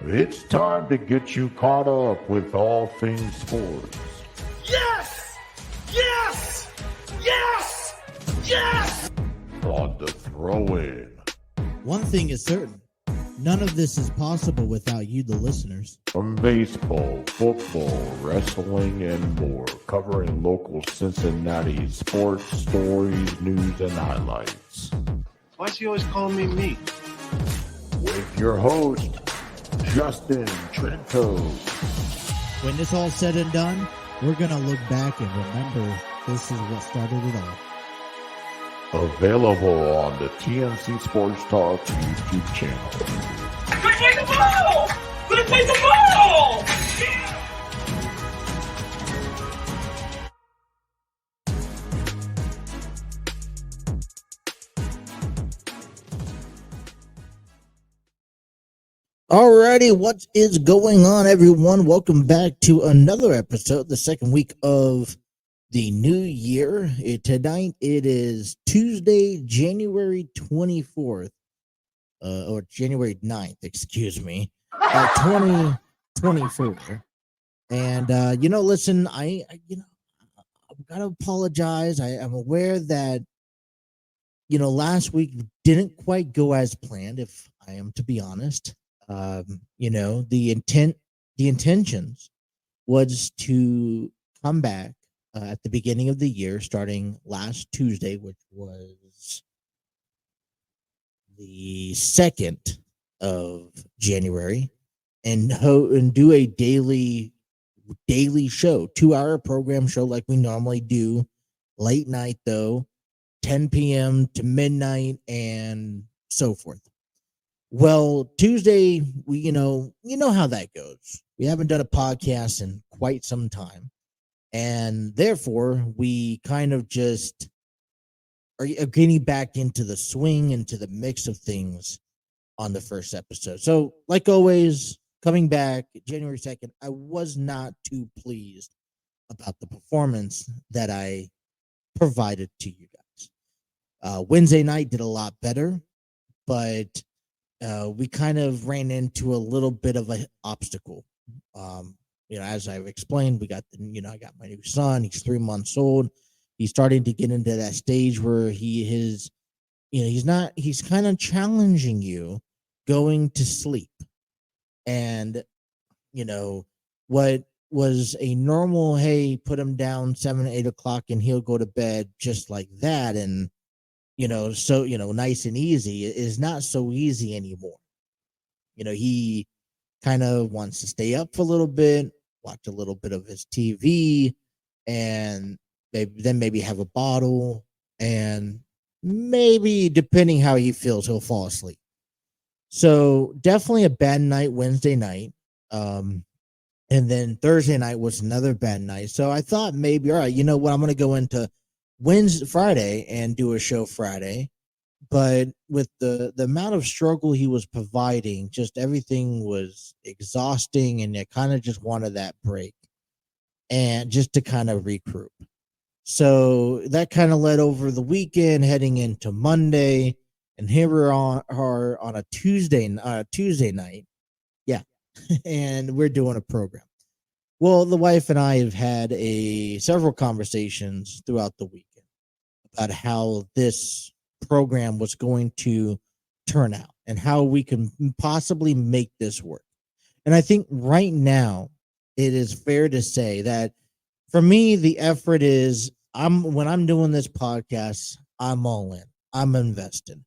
It's time to get you caught up with all things sports. Yes! Yes! Yes! Yes! On the throw-in. One thing is certain. None of this is possible without you, the listeners. From baseball, football, wrestling, and more, covering local Cincinnati sports stories, news, and highlights. Why is he always calling me? With your host, Justin Trento. When this all said and done, we're going to look back and remember this is what started it all. Available on the TNC Sports Talk YouTube channel. Let's play the ball! Let's play the ball! Alrighty, what is going on, everyone? Welcome back to another episode, the second week of the new year. Tonight it is Tuesday, January 24th, or January 9th, excuse me, 2024. And, listen, I've got to apologize. I'm aware that, last week didn't quite go as planned, if I am to be honest. The intentions was to come back at the beginning of the year, starting last Tuesday, which was the 2nd of January, and do a daily show, 2-hour program show like we normally do, late night though, 10 p.m. to midnight and so forth. Well, Tuesday, you know how that goes. We haven't done a podcast in quite some time. And therefore, we kind of just are getting back into the swing, into the mix of things on the first episode. So, like always, coming back January 2nd, I was not too pleased about the performance that I provided to you guys. Wednesday night did a lot better, but we kind of ran into a little bit of an obstacle. As I've explained, I got my new son. He's 3 months old. He's starting to get into that stage where he's kind of challenging you going to sleep. And, what was a normal, hey, put him down 7, 8 o'clock and he'll go to bed just like that. And, nice and easy is not so easy anymore. He kind of wants to stay up for a little bit, watch a little bit of his TV, and maybe have a bottle, and maybe, depending how he feels, he'll fall asleep. So definitely a bad night Wednesday night. And then Thursday night was another bad night. So I thought maybe, all right, you know what, I'm going to go into Friday and do a show Friday, but with the amount of struggle he was providing, just everything was exhausting, and I kind of just wanted that break and just to kind of regroup. So that kind of led over the weekend, heading into Monday, and here we're on a Tuesday night, yeah, and we're doing a program. Well, the wife and I have had several conversations throughout the weekend about how this program was going to turn out and how we can possibly make this work. And I think right now it is fair to say that for me, the effort is when I'm doing this podcast, I'm all in. I'm invested.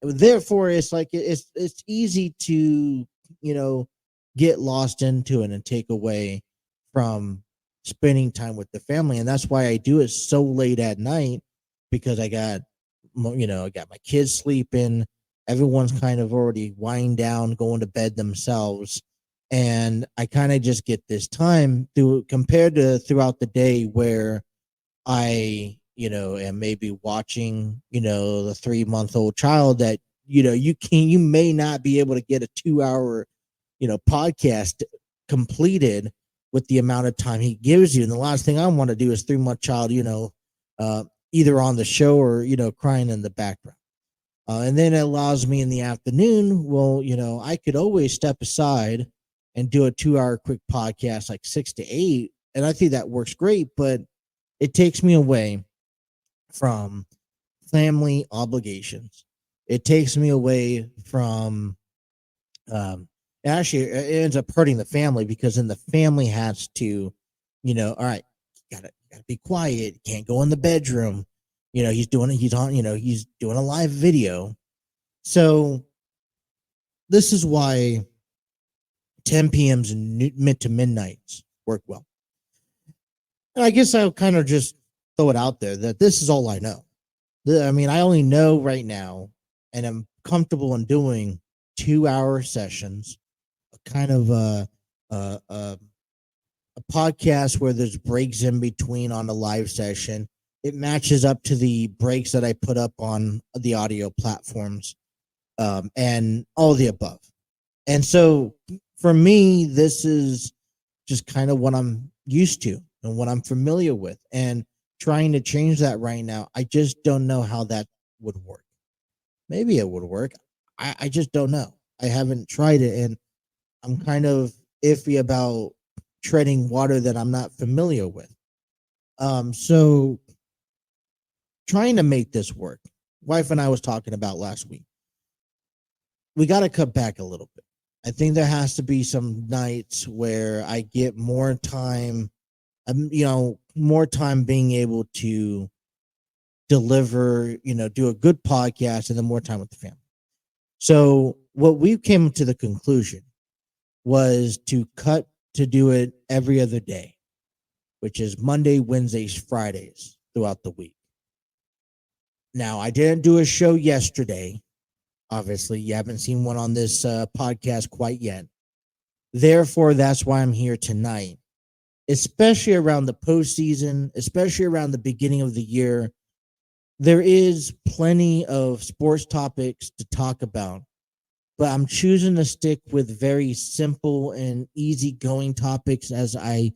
Therefore, it's like it's easy to get lost into it and take away from spending time with the family. And that's why I do it so late at night, because I got my kids sleeping. Everyone's kind of already winding down, going to bed themselves. And I kind of just get this time compared to throughout the day where I, am maybe watching, the 3-month-old child that, you may not be able to get a 2-hour, podcast completed with the amount of time he gives you. And the last thing I want to do is 3-month child, either on the show or, crying in the background. And then it allows me in the afternoon. Well, I could always step aside and do a 2 hour quick podcast, like 6 to 8. And I think that works great, but it takes me away from family obligations. It takes me away from, actually, it ends up hurting the family because then the family has to, all right, gotta be quiet. Can't go in the bedroom. He's doing a live video. So this is why 10 p.m.s and mid to midnights work well. And I guess I'll kind of just throw it out there that this is all I know. I mean, I only know right now, and I'm comfortable in doing 2 hour sessions, kind of a podcast where there's breaks in between on the live session. It matches up to the breaks that I put up on the audio platforms, and all the above. And so for me, this is just kind of what I'm used to and what I'm familiar with. And trying to change that right now, I just don't know how that would work. Maybe it would work. I just don't know. I haven't tried it, and I'm kind of iffy about treading water that I'm not familiar with. So trying to make this work. Wife and I was talking about last week. We got to cut back a little bit. I think there has to be some nights where I get more time, more time being able to deliver, do a good podcast, and then more time with the family. So what we came to the conclusion was to do it every other day, which is Monday, Wednesdays, Fridays throughout the week. Now, I didn't do a show yesterday. Obviously, you haven't seen one on this podcast quite yet. Therefore, that's why I'm here tonight, especially around the postseason, especially around the beginning of the year. There is plenty of sports topics to talk about, but I'm choosing to stick with very simple and easygoing topics as I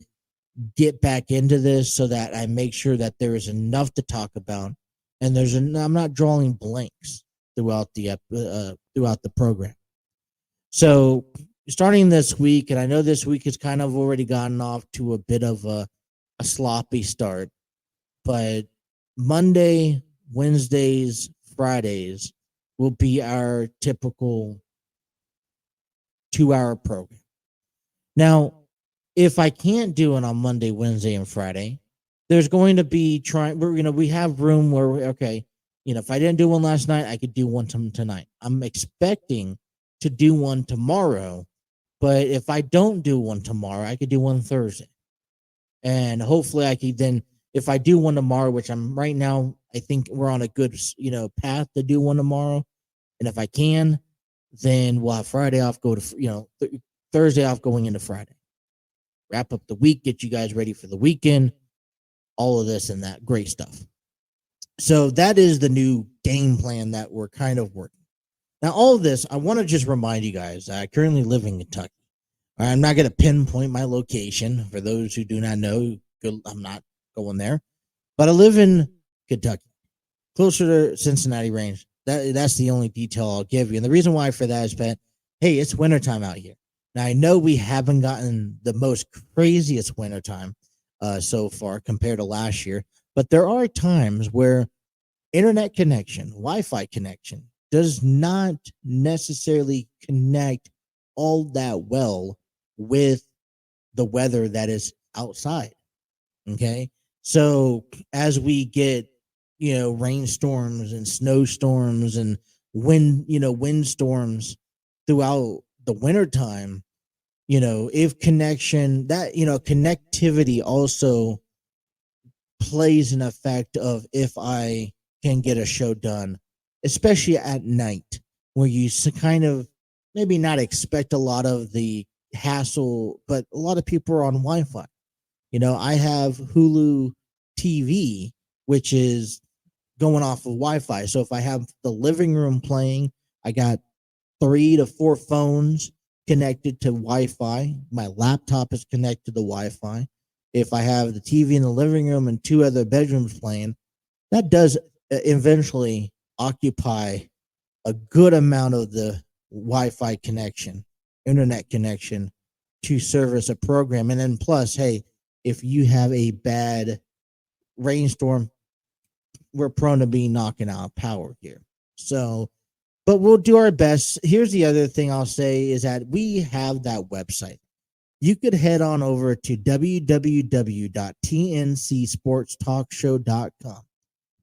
get back into this, so that I make sure that there is enough to talk about, and I'm not drawing blanks throughout the program. So starting this week, and I know this week has kind of already gotten off to a bit of a sloppy start, but Monday, Wednesdays, Fridays will be our typical 2 hour program. Now, if I can't do it on Monday, Wednesday, and Friday, there's going to be we have room where if I didn't do one last night, I could do one tonight. I'm expecting to do one tomorrow, but if I don't do one tomorrow, I could do one Thursday. And hopefully I could then, if I do one tomorrow, which I'm right now, I think we're on a good, path to do one tomorrow. And if I can, then we'll have Friday off, go to, Thursday off going into Friday. Wrap up the week, get you guys ready for the weekend, all of this and that great stuff. So that is the new game plan that we're kind of working. Now, all of this, I want to just remind you guys that I currently live in Kentucky. I'm not going to pinpoint my location. For those who do not know, I'm not going there. But I live in Kentucky, closer to Cincinnati range. That's the only detail I'll give you. And the reason why for that is that, hey, it's wintertime out here. Now, I know we haven't gotten the most craziest wintertime so far compared to last year, but there are times where internet connection, Wi-Fi connection, does not necessarily connect all that well with the weather that is outside. Okay. So as we get, rainstorms and snowstorms and windstorms throughout the wintertime, if connectivity also plays an effect of if I can get a show done, especially at night, where you kind of maybe not expect a lot of the hassle, but a lot of people are on Wi-Fi. I have Hulu TV, which is going off of Wi-Fi. So if I have the living room playing, I got 3 to 4 phones connected to Wi-Fi. My laptop is connected to Wi-Fi. If I have the TV in the living room and 2 other bedrooms playing, that does eventually occupy a good amount of the Wi-Fi connection, internet connection to service a program. And then plus, hey, if you have a bad rainstorm, we're prone to be knocking out power here. So, but we'll do our best. Here's the other thing I'll say is that we have that website. You could head on over to www.tncsportstalkshow.com.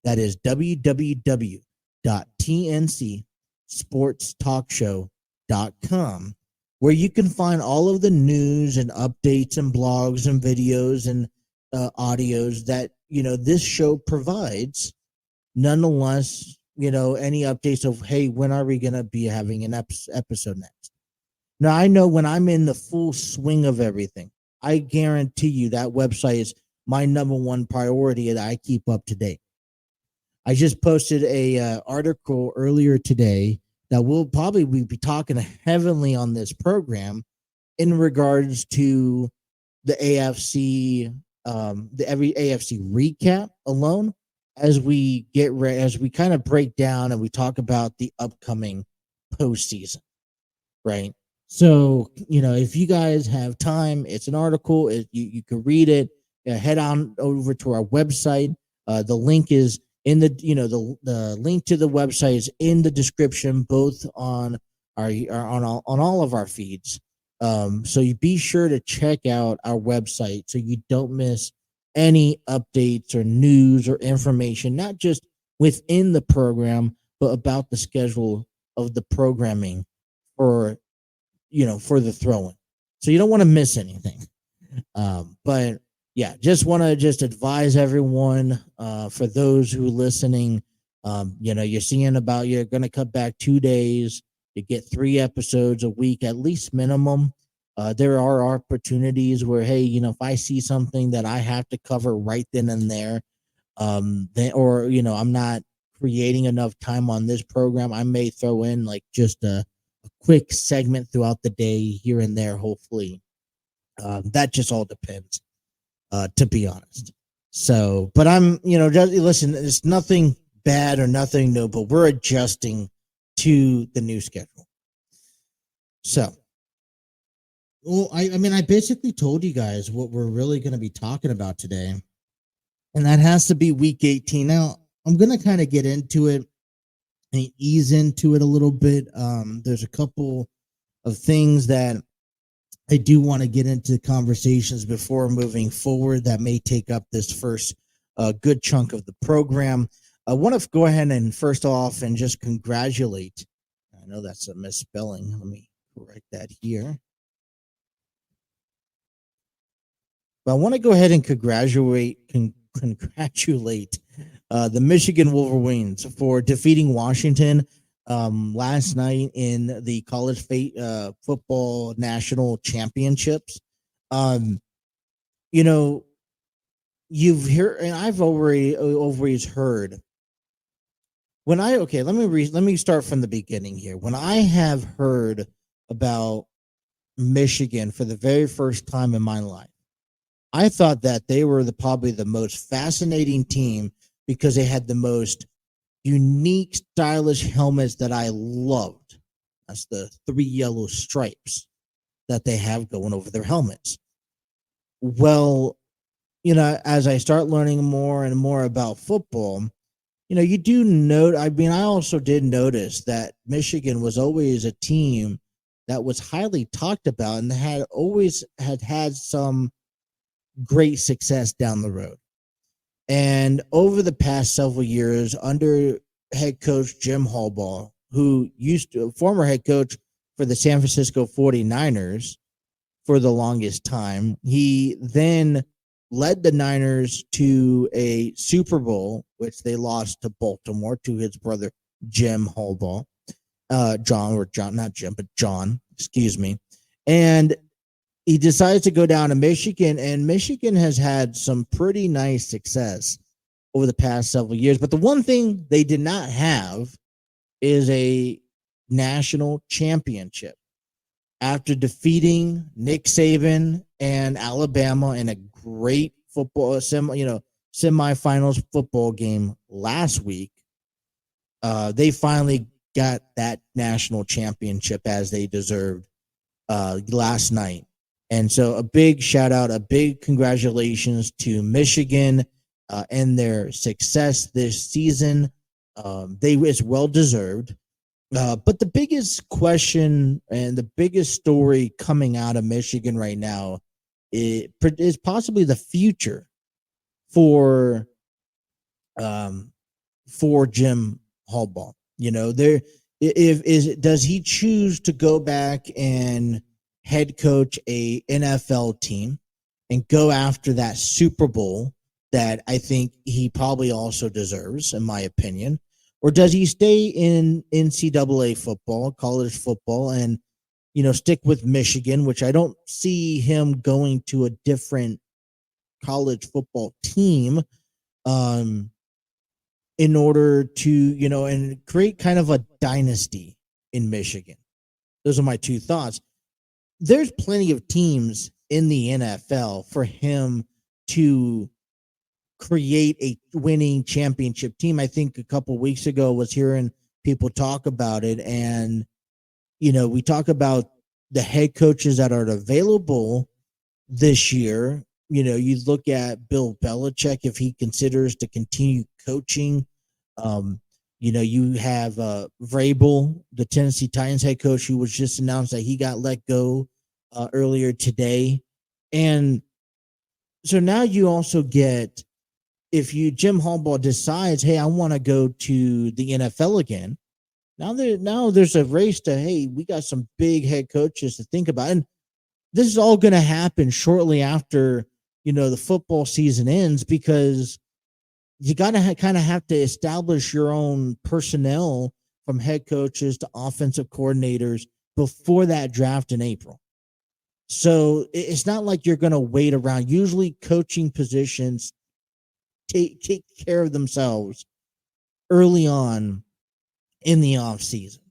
That is www.tncsportstalkshow.com, where you can find all of the news and updates and blogs and videos and audios that, this show provides. Nonetheless, any updates of, hey, when are we going to be having an episode next? Now, I know when I'm in the full swing of everything, I guarantee you that website is my number one priority that I keep up to date. I just posted a article earlier today that we'll probably be talking heavily on this program in regards to the AFC, every AFC recap alone, as we get ready, as we kind of break down and we talk about the upcoming postseason, right? So, if you guys have time, it's an article. You can read it. Head on over to our website. The link is in the link to the website is in the description, both on on all of our feeds. So you be sure to check out our website so you don't miss any updates or news or information, not just within the program, but about the schedule of the programming for the throw-in. So you don't want to miss anything. But yeah, just want to advise everyone, for those who are listening, you're seeing you're going to cut back 2 days. You get 3 episodes a week, at least minimum. There are opportunities where, hey, if I see something that I have to cover right then and there, I'm not creating enough time on this program, I may throw in like just a quick segment throughout the day here and there, hopefully. That just all depends, to be honest. So, but I'm, just listen, it's nothing bad or nothing new, but we're adjusting to the new schedule. So, well, I basically told you guys what we're really going to be talking about today, and that has to be week 18. Now, I'm going to kind of get into it and ease into it a little bit. There's a couple of things that I do want to get into conversations before moving forward that may take up this first good chunk of the program. I want to go ahead and first off and just congratulate. I know that's a misspelling. Let me correct that here. But I want to go ahead and congratulate the Michigan Wolverines for defeating Washington last night in the college football national championships. You've heard, and I've always heard. Let me start from the beginning here. When I have heard about Michigan for the very first time in my life, I thought that they were probably the most fascinating team because they had the most unique, stylish helmets that I loved. That's the 3 yellow stripes that they have going over their helmets. Well, as I start learning more and more about football, you do note. I also did notice that Michigan was always a team that was highly talked about and had always had some great success down the road. And over the past several years, under head coach Jim Harbaugh, who former head coach for the San Francisco 49ers for the longest time, he then led the Niners to a Super Bowl, which they lost to Baltimore, to his brother Jim Harbaugh, John, excuse me. And he decides to go down to Michigan, and Michigan has had some pretty nice success over the past several years. But the one thing they did not have is a national championship. After defeating Nick Saban and Alabama in a great football semifinals football game last week, they finally got that national championship as they deserved last night. And so a big shout out, a big congratulations to Michigan and their success this season. It's well deserved. But the biggest question and the biggest story coming out of Michigan right now is possibly the future for Jim Harbaugh. Does he choose to go back and head coach a NFL team and go after that Super Bowl that I think he probably also deserves, in my opinion? Or does he stay in NCAA football, college football, and stick with Michigan, which I don't see him going to a different college football team in order to, and create kind of a dynasty in Michigan. Those are my two thoughts. There's plenty of teams in the NFL for him to create a winning championship team. I think a couple weeks ago was hearing people talk about it, and we talk about the head coaches that are available this year. You look at Bill Belichick, if he considers to continue coaching. You have Vrabel, the Tennessee Titans head coach, who was just announced that he got let go earlier today. And so now you also get, if Jim Harbaugh decides, hey, I want to go to the NFL again, now there's a race to, hey, we got some big head coaches to think about. And this is all going to happen shortly after, the football season ends, because you got to kind of have to establish your own personnel from head coaches to offensive coordinators before that draft in April. So it's not like you're going to wait around. Usually coaching positions take care of themselves early on in the off season.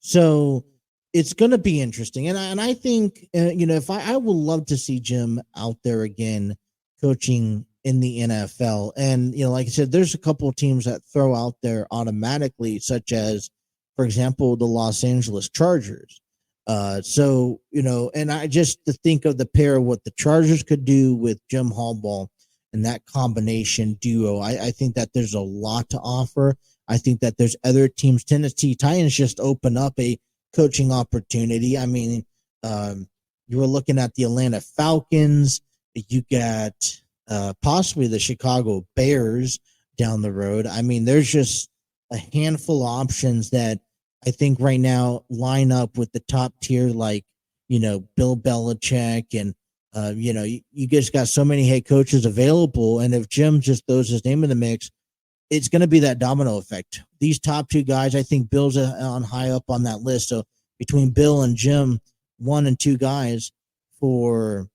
So it's going to be interesting. And I think, if I would love to see Jim out there again coaching in the NFL. And, like I said, there's a couple of teams that throw out there automatically, such as, for example, the Los Angeles Chargers. And I just to think of the pair of what the Chargers could do with Jim Harbaugh and that combination duo, I think that there's a lot to offer. I think that there's other teams. Tennessee Titans just open up a coaching opportunity. I mean, you were looking at the Atlanta Falcons. You got possibly the Chicago Bears down the road. I mean, there's just a handful of options that I think right now line up with the top tier, like, Bill Belichick. And, you just got so many head coaches available. And if Jim just throws his name in the mix, it's going to be that domino effect. These top two guys, I think Bill's on high up on that list. So between Bill and Jim, 1 and 2 guys for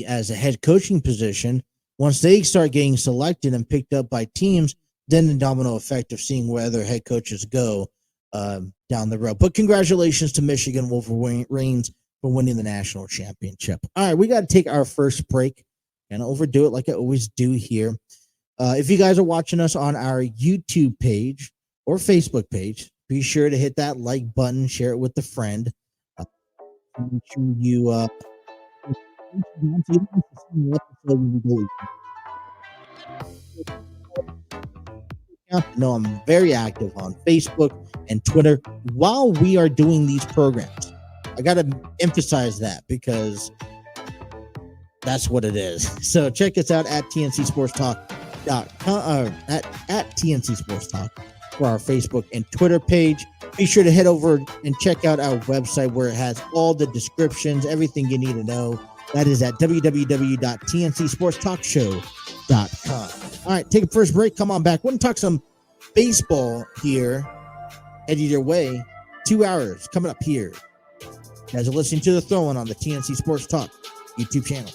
as a head coaching position, once they start getting selected and picked up by teams, then the domino effect of seeing where other head coaches go down the road. But congratulations to Michigan Wolverines for winning the national championship. All right, we got to take our first break and overdo it like I always do here. If you guys are watching us on our YouTube page or Facebook page, be sure to hit that like button, share it with a friend. Make sure you no, I'm very active on Facebook and Twitter while we are doing these programs. I got to emphasize that because that's what it is. So check us out at tncsportstalk.com at TNC Sports Talk for our Facebook and Twitter page. Be sure to head over and check out our website where it has all the descriptions, everything you need to know. That is at www.tncsportstalkshow.com. All right, take a first break. Come on back. We're going to talk some baseball here. Headed your way. 2 hours coming up here. You guys are listening to The Throw-In on the TNC Sports Talk YouTube channel.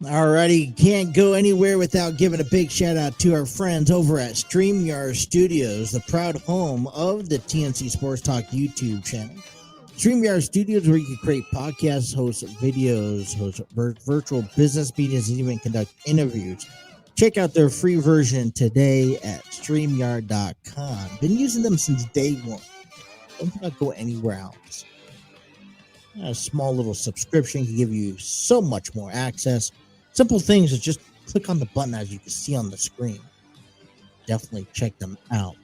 Alrighty, can't go anywhere without giving a big shout out to our friends over at StreamYard Studios, the proud home of the TNC Sports Talk YouTube channel. StreamYard Studios, where you can create podcasts, host videos, host virtual business meetings, and even conduct interviews. Check out their free version today at StreamYard.com. Been using them since day one. Don't not go anywhere else. A small little subscription can give you so much more access. Simple things is just click on the button as you can see on the screen. Definitely check them out.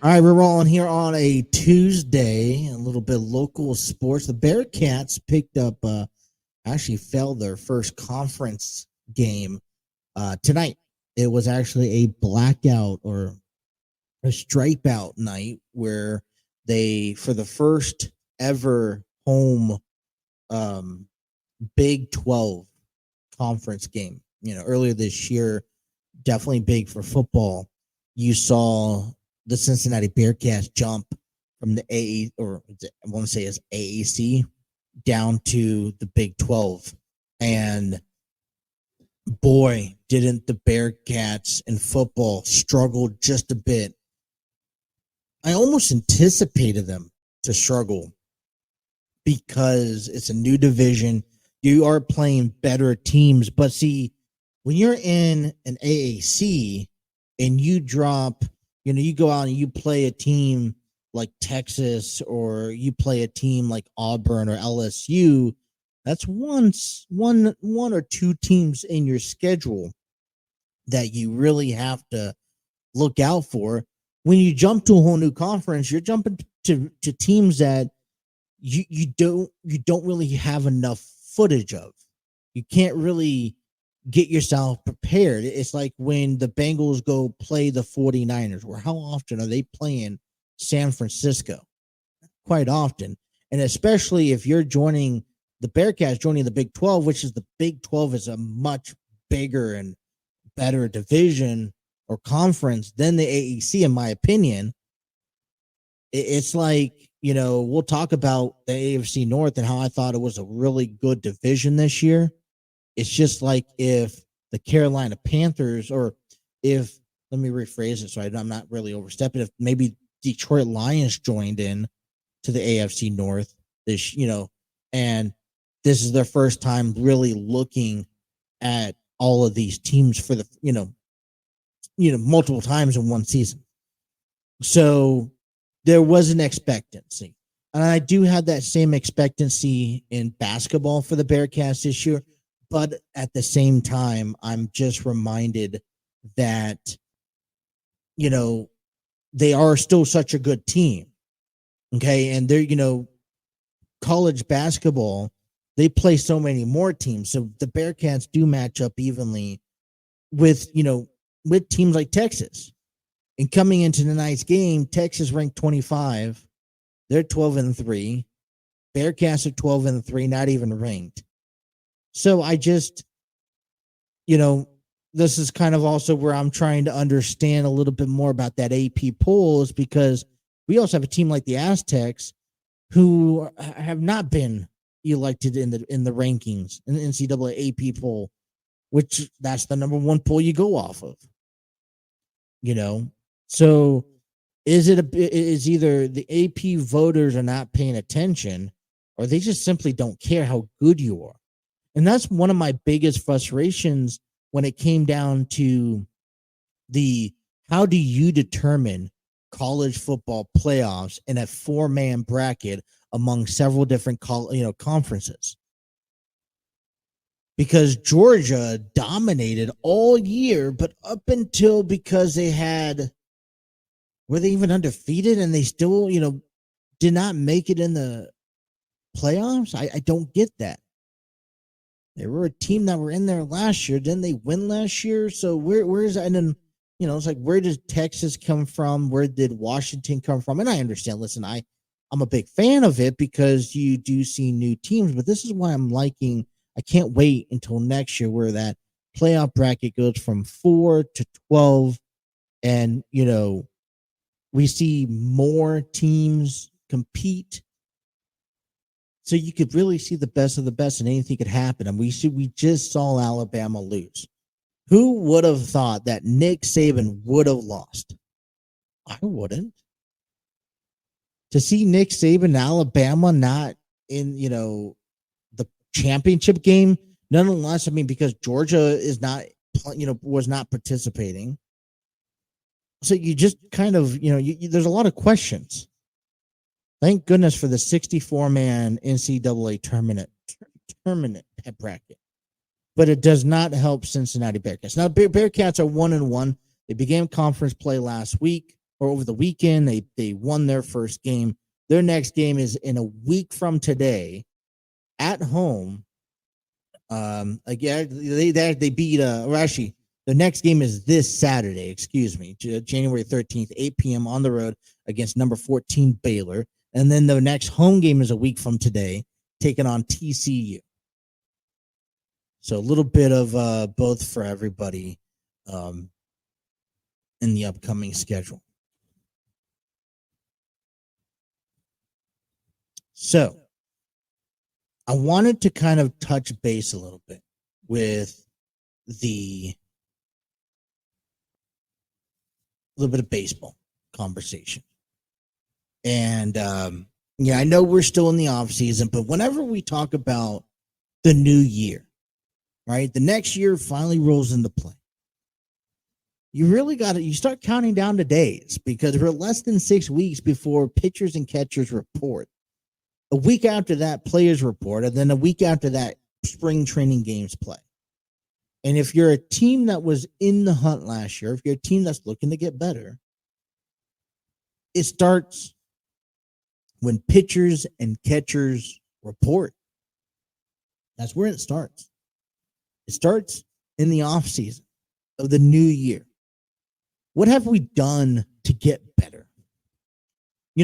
All right, we're rolling here on a Tuesday, a little bit of local sports. The Bearcats picked up, actually failed their first conference game tonight. It was actually a blackout or a stripe out night where they, for the first ever home Big 12 conference game, earlier this year, definitely big for football. You saw the Cincinnati Bearcats jump from the I want to say it's AAC down to the Big 12. And boy, didn't the Bearcats in football struggle just a bit. I almost anticipated them to struggle because it's a new division. You are playing better teams. But see, when you're in an AAC and you drop, you go out and you play a team like Texas, or you play a team like Auburn or LSU, that's one or two teams in your schedule that you really have to look out for. When you jump to a whole new conference, you're jumping to teams that you don't really have enough footage of. You can't really get yourself prepared. It's like when the Bengals go play the 49ers, where how often are they playing San Francisco? Quite often. And especially if you're joining the Bearcats, joining the Big 12, which is the Big 12 is a much bigger and better division or conference than the AAC, in my opinion. It's like, we'll talk about the AFC North and how I thought it was a really good division this year. It's just like if the Carolina Panthers, or if, let me rephrase it so I'm not really overstepping, if maybe Detroit Lions joined in to the AFC North this, and this is their first time really looking at all of these teams for the, multiple times in one season. So there was an expectancy. And I do have that same expectancy in basketball for the Bearcats this year. But at the same time, I'm just reminded that, they are still such a good team. Okay. And they're, college basketball, they play so many more teams. So the Bearcats do match up evenly with, with teams like Texas. And coming into tonight's game, Texas ranked 25. They're 12-3. Bearcats are 12-3, not even ranked. So I just, this is kind of also where I'm trying to understand a little bit more about that AP polls, because we also have a team like the Aztecs who have not been elected in the rankings in the NCAA AP poll, which that's the number one poll you go off of. So is either the AP voters are not paying attention, or they just simply don't care how good you are. And that's one of my biggest frustrations when it came down to how do you determine college football playoffs in a 4-man bracket among several different conferences? Because Georgia dominated all year, but up until, because were they even undefeated and they still, did not make it in the playoffs? I don't get that. They were a team that were in there last year. Didn't they win last year? So where is that? And then, it's like, where does Texas come from? Where did Washington come from? And I understand, listen, I'm a big fan of it because you do see new teams, but this is why I'm liking, I can't wait until next year where that playoff bracket goes from 4 to 12. And, we see more teams compete. So you could really see the best of the best, and anything could happen. And we just saw Alabama lose. Who would have thought that Nick Saban would have lost? I wouldn't. To see Nick Saban, Alabama, not in, the championship game, nonetheless, I mean, because Georgia is not, was not participating. So you just kind of, there's a lot of questions. Thank goodness for the 64-man NCAA tournament bracket. But it does not help Cincinnati Bearcats. Now, Bearcats are 1-1. They began conference play last week or over the weekend. They won their first game. Their next game is in a week from today at home. Again, they beat, or actually, the next game is this Saturday, January 13th, 8 p.m. on the road against number 14 Baylor. And then the next home game is a week from today, taking on TCU. So a little bit of both for everybody in the upcoming schedule. So I wanted to kind of touch base a little bit with the little bit of baseball conversation. And I know we're still in the off season, but whenever we talk about the new year, right, the next year finally rolls into play. You really you start counting down the days, because we're less than 6 weeks before pitchers and catchers report. A week after that, players report, and then a week after that, spring training games play. And if you're a team that was in the hunt last year, if you're a team that's looking to get better, it starts when pitchers and catchers report. That's where it starts. It starts in the off season of the new year. What have we done to get better?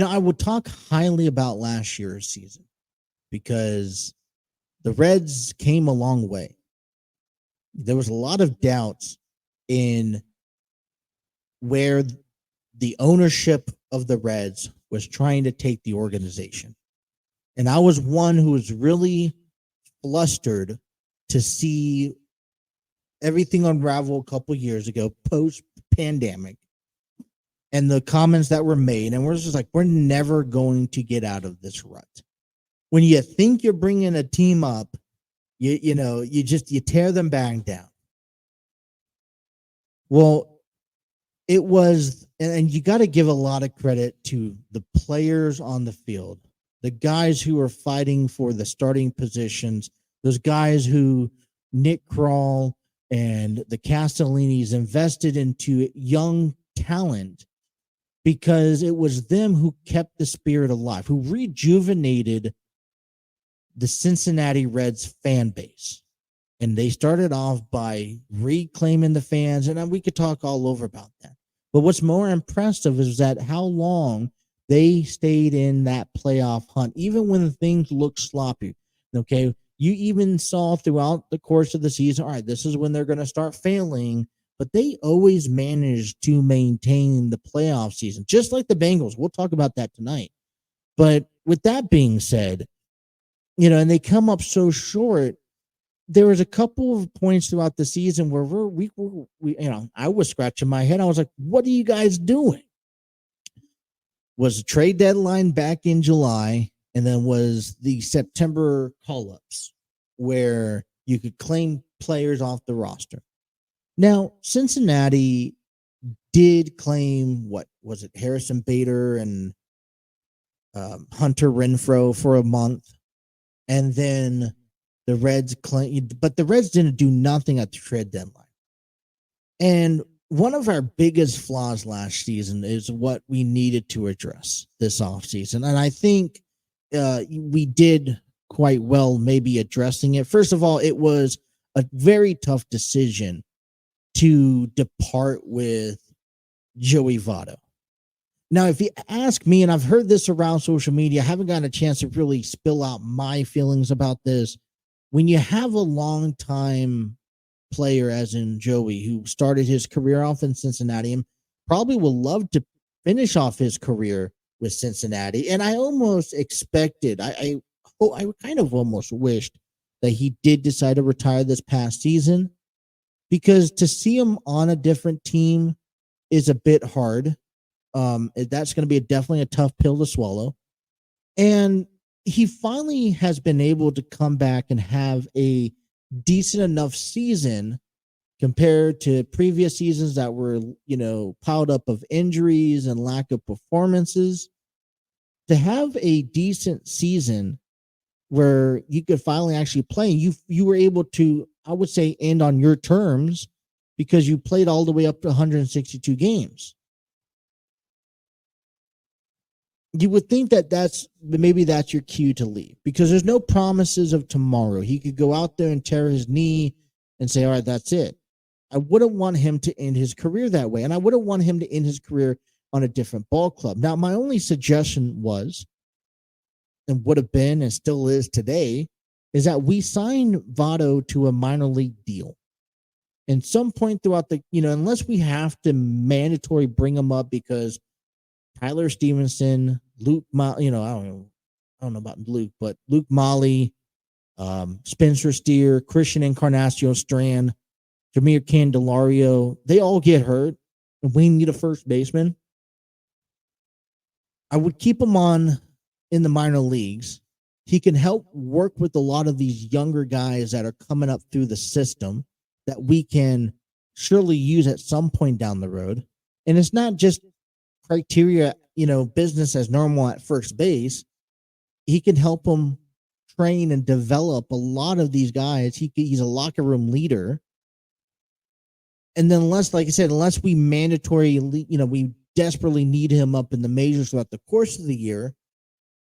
I would talk highly about last year's season because the Reds came a long way. There was a lot of doubts in where the ownership of the Reds was trying to take the organization. And I was one who was really flustered to see everything unravel a couple years ago, post-pandemic, and the comments that were made. And we're just like, we're never going to get out of this rut. When you think you're bringing a team up, you tear them back down. Well, it was, and you got to give a lot of credit to the players on the field, the guys who are fighting for the starting positions, those guys who Nick Kroll and the Castellinis invested into young talent, because it was them who kept the spirit alive, who rejuvenated the Cincinnati Reds fan base. And they started off by reclaiming the fans, and we could talk all over about that. But what's more impressive is that how long they stayed in that playoff hunt, even when things looked sloppy. Okay, you even saw throughout the course of the season, all right, this is when they're going to start failing, but they always managed to maintain the playoff season, just like the Bengals. We'll talk about that tonight. But with that being said, and they come up so short, there was a couple of points throughout the season where we I was scratching my head. I was like, what are you guys doing? Was the trade deadline back in July, and then was the September call-ups where you could claim players off the roster. Now, Cincinnati did claim, what was it, Harrison Bader and Hunter Renfroe for a month. And then the Reds claimed, but the Reds didn't do nothing at the trade deadline. And one of our biggest flaws last season is what we needed to address this offseason. And I think we did quite well maybe addressing it. First of all, it was a very tough decision to depart with Joey Votto. Now, if you ask me, and I've heard this around social media, I haven't gotten a chance to really spill out my feelings about this. When you have a long-time player, as in Joey, who started his career off in Cincinnati and probably will love to finish off his career with Cincinnati, and I almost expected, I I kind of almost wished that he did decide to retire this past season, because to see him on a different team is a bit hard. That's going to be definitely a tough pill to swallow. And he finally has been able to come back and have a decent enough season compared to previous seasons that were, piled up of injuries and lack of performances. To have a decent season where you could finally actually play, you were able to, I would say, end on your terms because you played all the way up to 162 games. You would think that that's your cue to leave, because there's no promises of tomorrow. He could go out there and tear his knee and say, all right, that's it. I wouldn't want him to end his career that way. And I wouldn't want him to end his career on a different ball club. Now, my only suggestion was, and would have been and still is today, is that we sign Votto to a minor league deal. And some point throughout the, unless we have to mandatory bring him up because Tyler Stevenson, Luke, I don't know about Luke, but Luke Molly, Spencer Steer, Christian Encarnacio Strand, Jameer Candelario, they all get hurt, and we need a first baseman. I would keep him on in the minor leagues. He can help work with a lot of these younger guys that are coming up through the system that we can surely use at some point down the road. And it's not just criteria, business as normal at first base. He can help them train and develop a lot of these guys. He's a locker room leader. And then unless we we desperately need him up in the majors throughout the course of the year,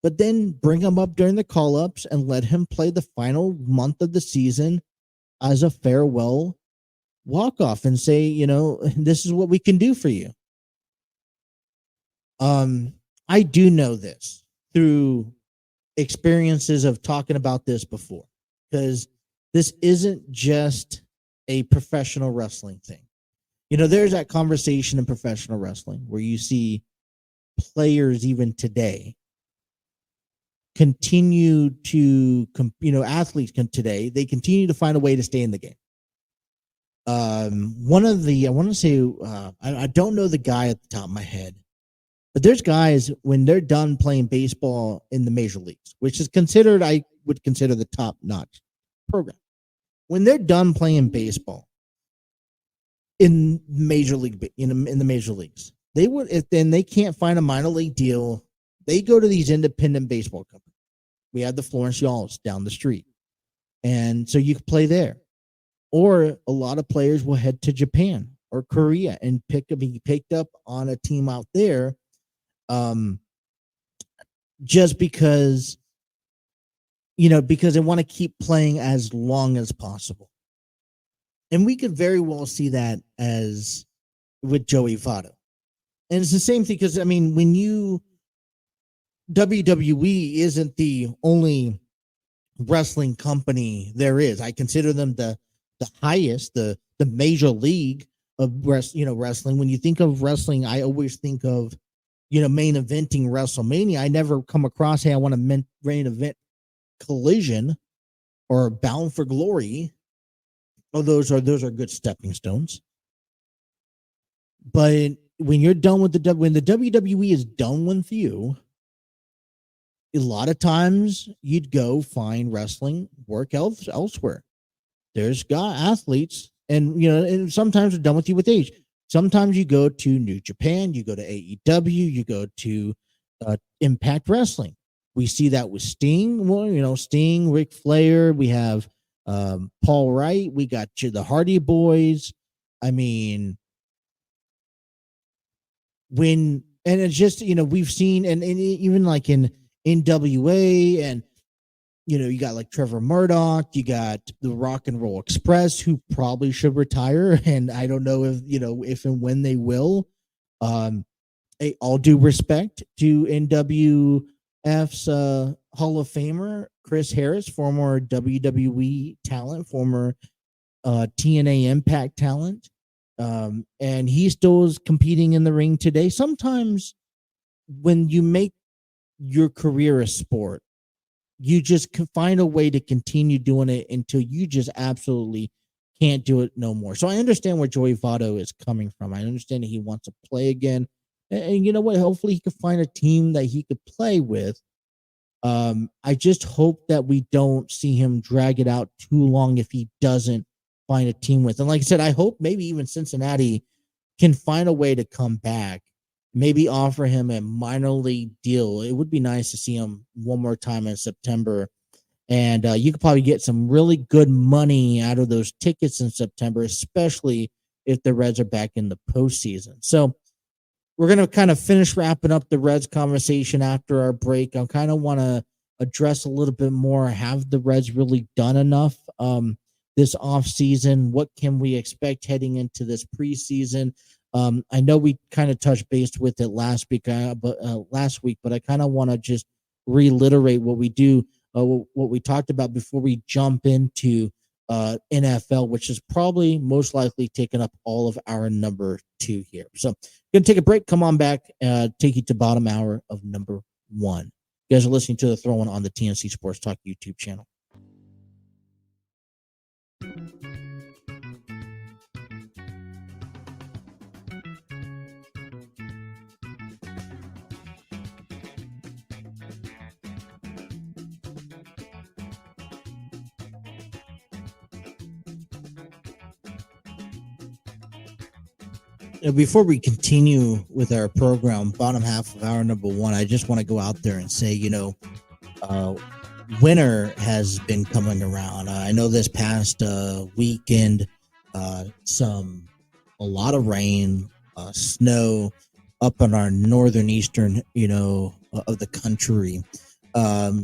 but then bring him up during the call-ups and let him play the final month of the season as a farewell walk-off and say, this is what we can do for you. I do know this through experiences of talking about this before, because this isn't just a professional wrestling thing. There's that conversation in professional wrestling where you see players even today continue to, athletes today, they continue to find a way to stay in the game. One of the, I want to say, I don't know the guy at the top of my head, but there's guys when they're done playing baseball in the major leagues, which is considered, I would consider the top notch program. When they're done playing baseball in major league, in the major leagues, they would, if then they can't find a minor league deal, they go to these independent baseball companies. We have the Florence Yalls down the street, and so you can play there. Or a lot of players will head to Japan or Korea and be picked up on a team out there, just because they want to keep playing as long as possible. And we could very well see that as with Joey Votto. And it's the same thing, because when WWE isn't the only wrestling company there is. I consider them the highest, the major league of wrestling. When you think of wrestling, I always think of main eventing WrestleMania. I never come across, hey, I want to main event Collision or Bound for Glory. Oh, those are good stepping stones. But when you're done with when the WWE is done with you, a lot of times you'd go find wrestling work elsewhere. There's athletes, and sometimes they're done with you with age. Sometimes you go to New Japan, you go to AEW, you go to Impact Wrestling. We see that with Sting. Well, Sting, Ric Flair. We have Paul Wright. We got the Hardy Boys. And it's just, we've seen, and even like in NWA, and you got like Trevor Murdoch, you got the Rock and Roll Express, who probably should retire, and I don't know if and when they will. All due respect to NWF's Hall of Famer Chris Harris, former WWE talent, former TNA Impact talent, and he still is competing in the ring today. Sometimes when you make your career a sport, you just can find a way to continue doing it until you just absolutely can't do it no more. So I understand where Joey Votto is coming from. I understand that he wants to play again. And you know what? Hopefully he could find a team that he could play with. I just hope that we don't see him drag it out too long if he doesn't find a team with. And like I said, I hope maybe even Cincinnati can find a way to come back, maybe offer him a minor league deal. It would be nice to see him one more time in September. And you could probably get some really good money out of those tickets in September, especially if the Reds are back in the postseason. So we're going to kind of finish wrapping up the Reds conversation after our break. I kind of want to address a little bit more. Have the Reds really done enough this offseason? What can we expect heading into this preseason? I know we kind of touched base with it last week, but I kind of want to just reiterate what we talked about before we jump into NFL, which is probably most likely taking up all of our number 2 here. So going to take a break. Come on back. Take you to bottom hour of number 1. You guys are listening to the Throw-In on the TNC Sports Talk YouTube channel. Before we continue with our program, bottom half of hour number 1, I just want to go out there and say, winter has been coming around. I know this past weekend, a lot of rain, snow up in our northern eastern, of the country.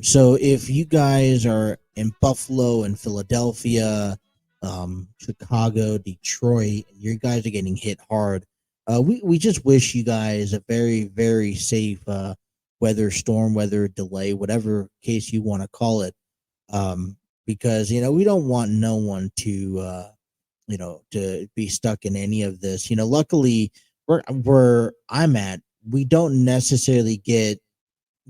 So if you guys are in Buffalo and Philadelphia, Chicago, Detroit, you guys are getting hit hard. We just wish you guys a very, very safe storm weather delay, whatever case you want to call it. Because we don't want no one to to be stuck in any of this. Luckily where I'm at, we don't necessarily get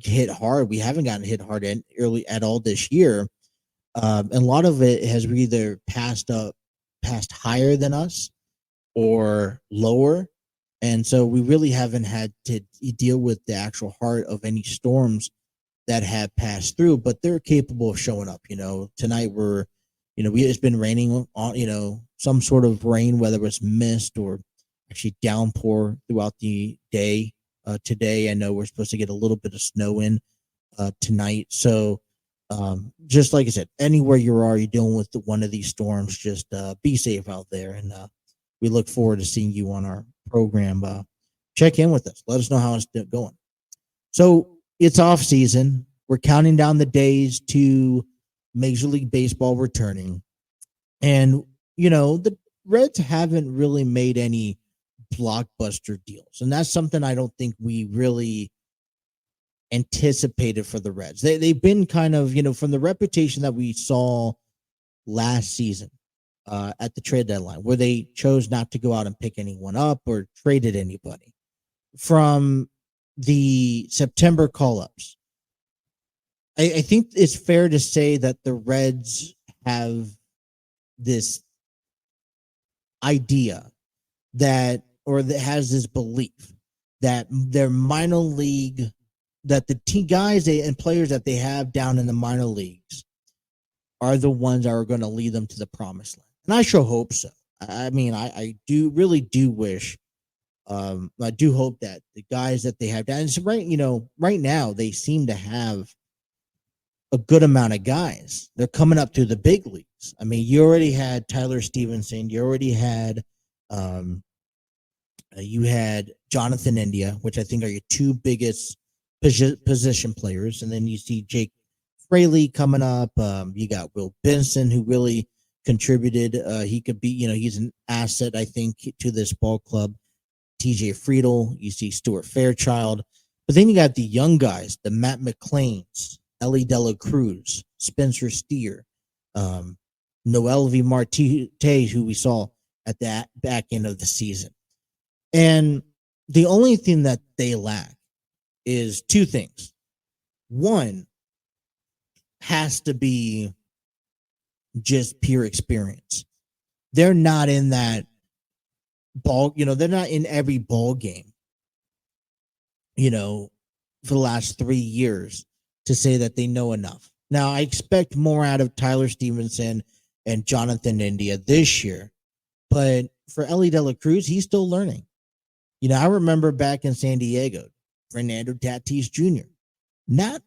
hit hard. We haven't gotten hit hard early at all this year. And a lot of it has either passed higher than us or lower. And so we really haven't had to deal with the actual heart of any storms that have passed through, but they're capable of showing up. Tonight it's been raining on, some sort of rain, whether it's mist or actually downpour throughout the day. Today, I know we're supposed to get a little bit of snow in tonight. So, just like I said, anywhere you're dealing with one of these storms, just be safe out there. And we look forward to seeing you on our program. Check in with us. Let us know how it's going. So it's off season. We're counting down the days to Major League Baseball returning. And, the Reds haven't really made any blockbuster deals. And that's something I don't think we really anticipated for the Reds. They've been kind of, from the reputation that we saw last season at the trade deadline, where they chose not to go out and pick anyone up or traded anybody. From the September call-ups, I think it's fair to say that the Reds have this idea that has this belief that their minor league, that the guys and players that they have down in the minor leagues are the ones that are going to lead them to the promised land. And I sure hope so. I mean, I really do wish, I do hope that the guys that they have down, and so right now they seem to have a good amount of guys. They're coming up through the big leagues. I mean, you already had Tyler Stevenson. You already had, you had Jonathan India, which I think are your 2 biggest position players. And then you see Jake Fraley coming up. You got Will Benson, who really contributed. He could be, he's an asset, I think, to this ball club. TJ Friedel, you see Stuart Fairchild. But then you got the young guys, the Matt McClains, Ellie Dela Cruz, Spencer Steer, Noel V. Marte, who we saw at that back end of the season. And the only thing that they lack is 2 things. One, has to be just pure experience. They're not in that ball, they're not in every ball game, for the last 3 years to say that they know enough. Now, I expect more out of Tyler Stevenson and Jonathan India this year, but for Ellie De La Cruz, he's still learning. I remember back in San Diego, Fernando Tatis Jr. Not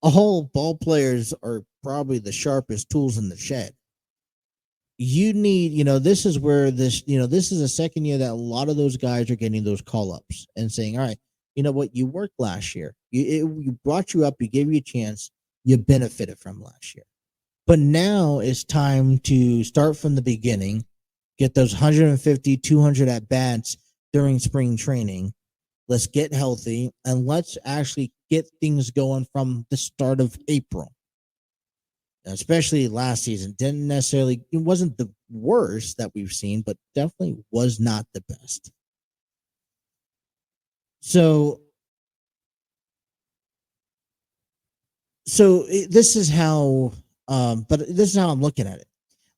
all ball players are probably the sharpest tools in the shed. You need, this is where this is the second year that a lot of those guys are getting those call ups and saying, all right, you know what, you worked last year. You brought you up, you gave you a chance, you benefited from last year. But now it's time to start from the beginning, get those 150, 200 at bats during spring training. Let's get healthy and let's actually get things going from the start of April. Especially last season, it wasn't the worst that we've seen, but definitely was not the best. So this is how, but this is how I'm looking at it.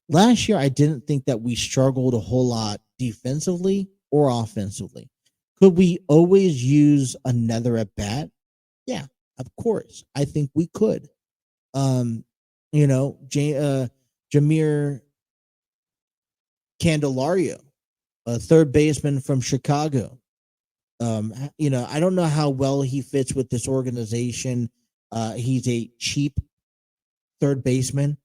Last year, I didn't think that we struggled a whole lot defensively or offensively. Could we always use another at bat? Yeah, of course. I think we could. Jameer Candelario, a third baseman from Chicago. I don't know how well he fits with this organization. He's a cheap third baseman,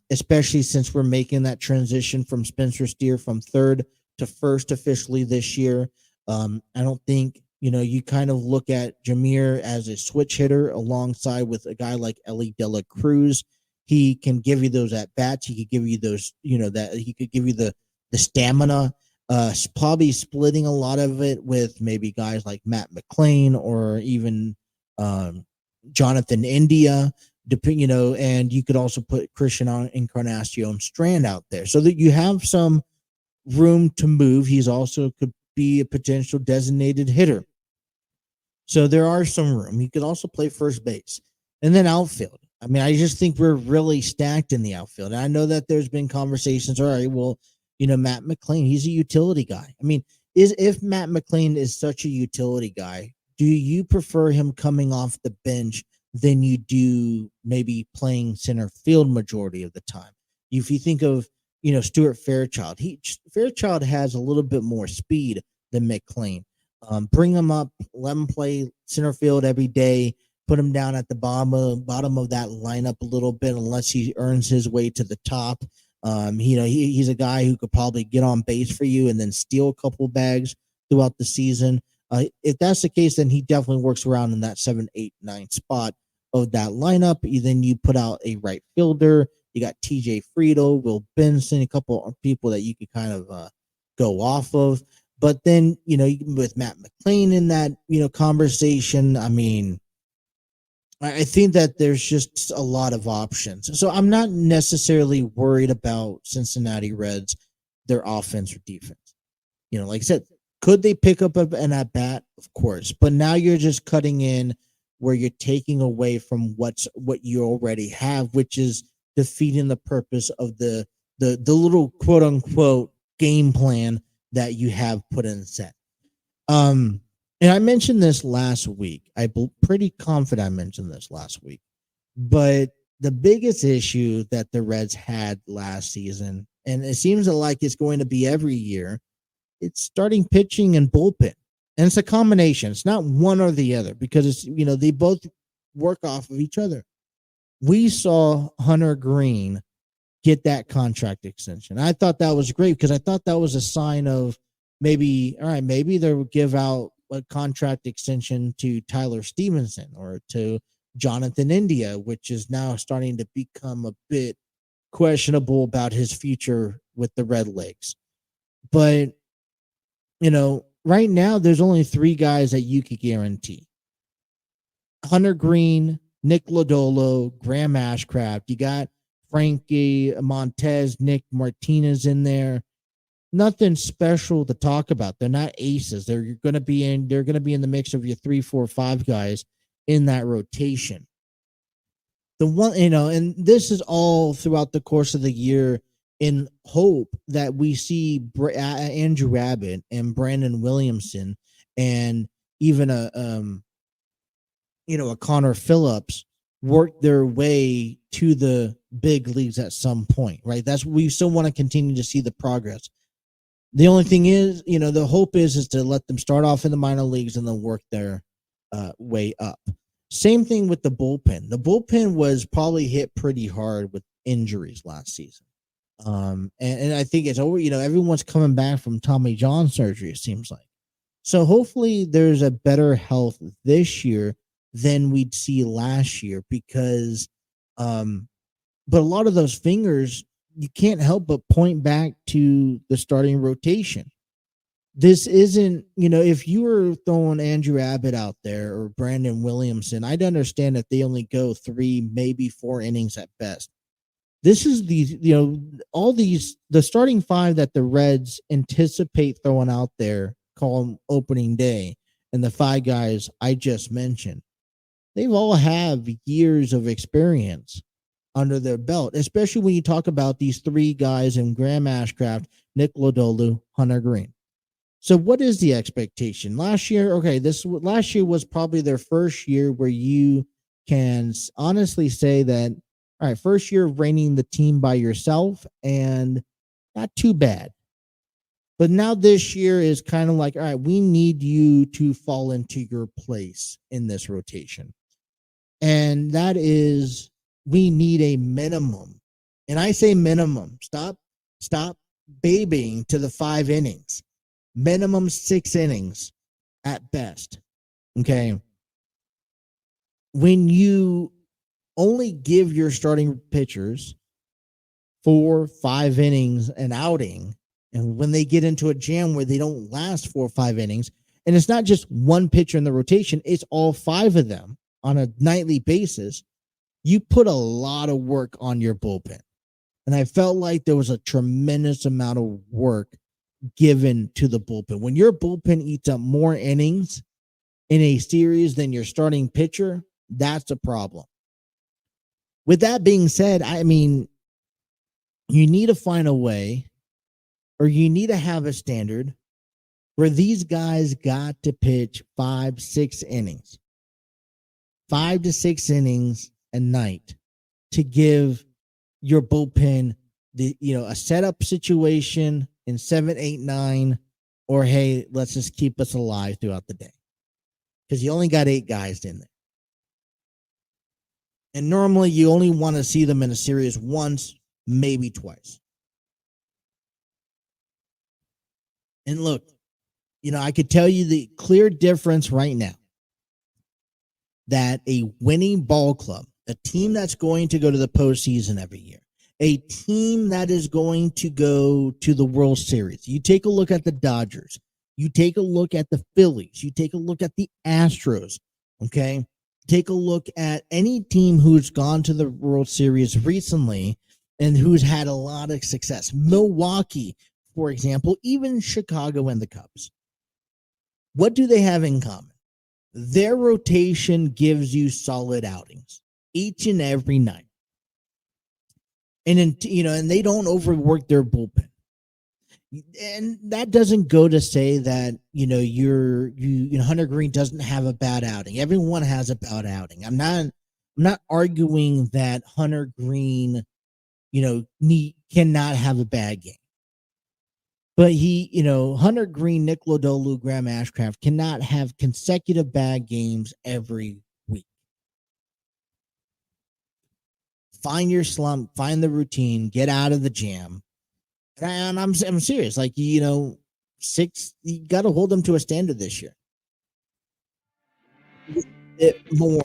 especially since we're making that transition from Spencer Steer from third to first officially this year. I don't think, you kind of look at Jameer as a switch hitter alongside with a guy like Ellie De La Cruz. He can give you those at bats. He could give you those, that he could give you the stamina. Probably splitting a lot of it with maybe guys like Matt McClain or even Jonathan India, and you could also put Christian Encarnacion Strand out there so that you have some room to move. He's also could be a potential designated hitter. So there are some room. He could also play first base and then outfield. I mean, I just think we're really stacked in the outfield. And I know that there's been conversations. All right, well, Matt McClain, he's a utility guy. I mean, if Matt McClain is such a utility guy, do you prefer him coming off the bench than you do maybe playing center field majority of the time? If you think of, Stuart Fairchild, Fairchild has a little bit more speed than McClain. Bring him up, let him play center field every day, put him down at the bottom of that lineup a little bit, unless he earns his way to the top. He's a guy who could probably get on base for you and then steal a couple bags throughout the season. If that's the case, then he definitely works around in that 7, 8, 9 spot of that lineup. Then you put out a right fielder. You got TJ Friedel, Will Benson, a couple of people that you could kind of go off of. But then, with Matt McClain in that, conversation, I mean, I think that there's just a lot of options. So I'm not necessarily worried about Cincinnati Reds, their offense or defense. Like I said, could they pick up an at bat? Of course. But now you're just cutting in where you're taking away from what you already have, which is defeating the purpose of the little quote unquote game plan that you have put in set. And I mentioned this last week. I'm pretty confident I mentioned this last week. But the biggest issue that the Reds had last season, and it seems like it's going to be every year, it's starting pitching and bullpen. And it's a combination. It's not one or the other because it's, they both work off of each other. We saw Hunter Green get that contract extension. I thought that was great because I thought that was a sign of maybe they'll give out a contract extension to Tyler Stevenson or to Jonathan India, which is now starting to become a bit questionable about his future with the Red Legs. But, right now there's only 3 guys that you could guarantee. Hunter Green, Nick Lodolo, Graham Ashcraft. You got Frankie Montez, Nick Martinez in there. Nothing special to talk about. They're not aces. They're going to be in the mix of your 3, 4, 5 guys in that rotation. The one, and this is all throughout the course of the year in hope that we see Andrew Abbott and Brandon Williamson and even a Connor Phillips work their way to the big leagues at some point, right? That's we still want to continue to see the progress. The only thing is, the hope is to let them start off in the minor leagues and then work their way up. Same thing with the bullpen. The bullpen was probably hit pretty hard with injuries last season. And I think it's over, everyone's coming back from Tommy John surgery, it seems like. So hopefully there's a better health this year than we'd see last year because, but a lot of those fingers, you can't help but point back to the starting rotation. This isn't, if you were throwing Andrew Abbott out there or Brandon Williamson, I'd understand that they only go 3, maybe 4 innings at best. This is the starting 5 that the Reds anticipate throwing out there, call them opening day, and the 5 guys I just mentioned. They've all have years of experience under their belt, especially when you talk about these 3 guys in Graham Ashcraft, Nick Lodolu, Hunter Green. So what is the expectation? Last year was probably their first year where you can honestly say that, all right, first year of reigning the team by yourself and not too bad. But now this year is kind of like, all right, we need you to fall into your place in this rotation. And that is, we need a minimum. And I say minimum. Stop babying to the 5 innings. Minimum 6 innings at best. Okay. When you only give your starting pitchers 4, 5 innings an outing, and when they get into a jam where they don't last 4 or 5 innings, and it's not just one pitcher in the rotation, it's all 5 of them on a nightly basis, you put a lot of work on your bullpen. And I felt like there was a tremendous amount of work given to the bullpen. When your bullpen eats up more innings in a series than your starting pitcher, that's a problem. With that being said, I mean, you need to find a way, or you need to have a standard where these guys got to pitch 5, 6 innings. 5 to 6 innings a night to give your bullpen a setup situation in 7, 8, 9, or hey, let's just keep us alive throughout the day. Because you only got 8 guys in there. And normally you only want to see them in a series once, maybe twice. And look, I could tell you the clear difference right now that a winning ball club, a team that's going to go to the postseason every year, a team that is going to go to the World Series. You take a look at the Dodgers. You take a look at the Phillies. You take a look at the Astros. Okay? Take a look at any team who's gone to the World Series recently and who's had a lot of success. Milwaukee, for example, even Chicago and the Cubs. What do they have in common? Their rotation gives you solid outings each and every night. And they don't overwork their bullpen. And that doesn't go to say that, Hunter Green doesn't have a bad outing. Everyone has a bad outing. I'm not arguing that Hunter Green, cannot have a bad game. But Hunter Green, Nick Lodolu, Graham Ashcraft cannot have consecutive bad games every week. Find your slump, find the routine, get out of the jam. And I'm serious. Like, 6, you got to hold them to a standard this year. A bit more.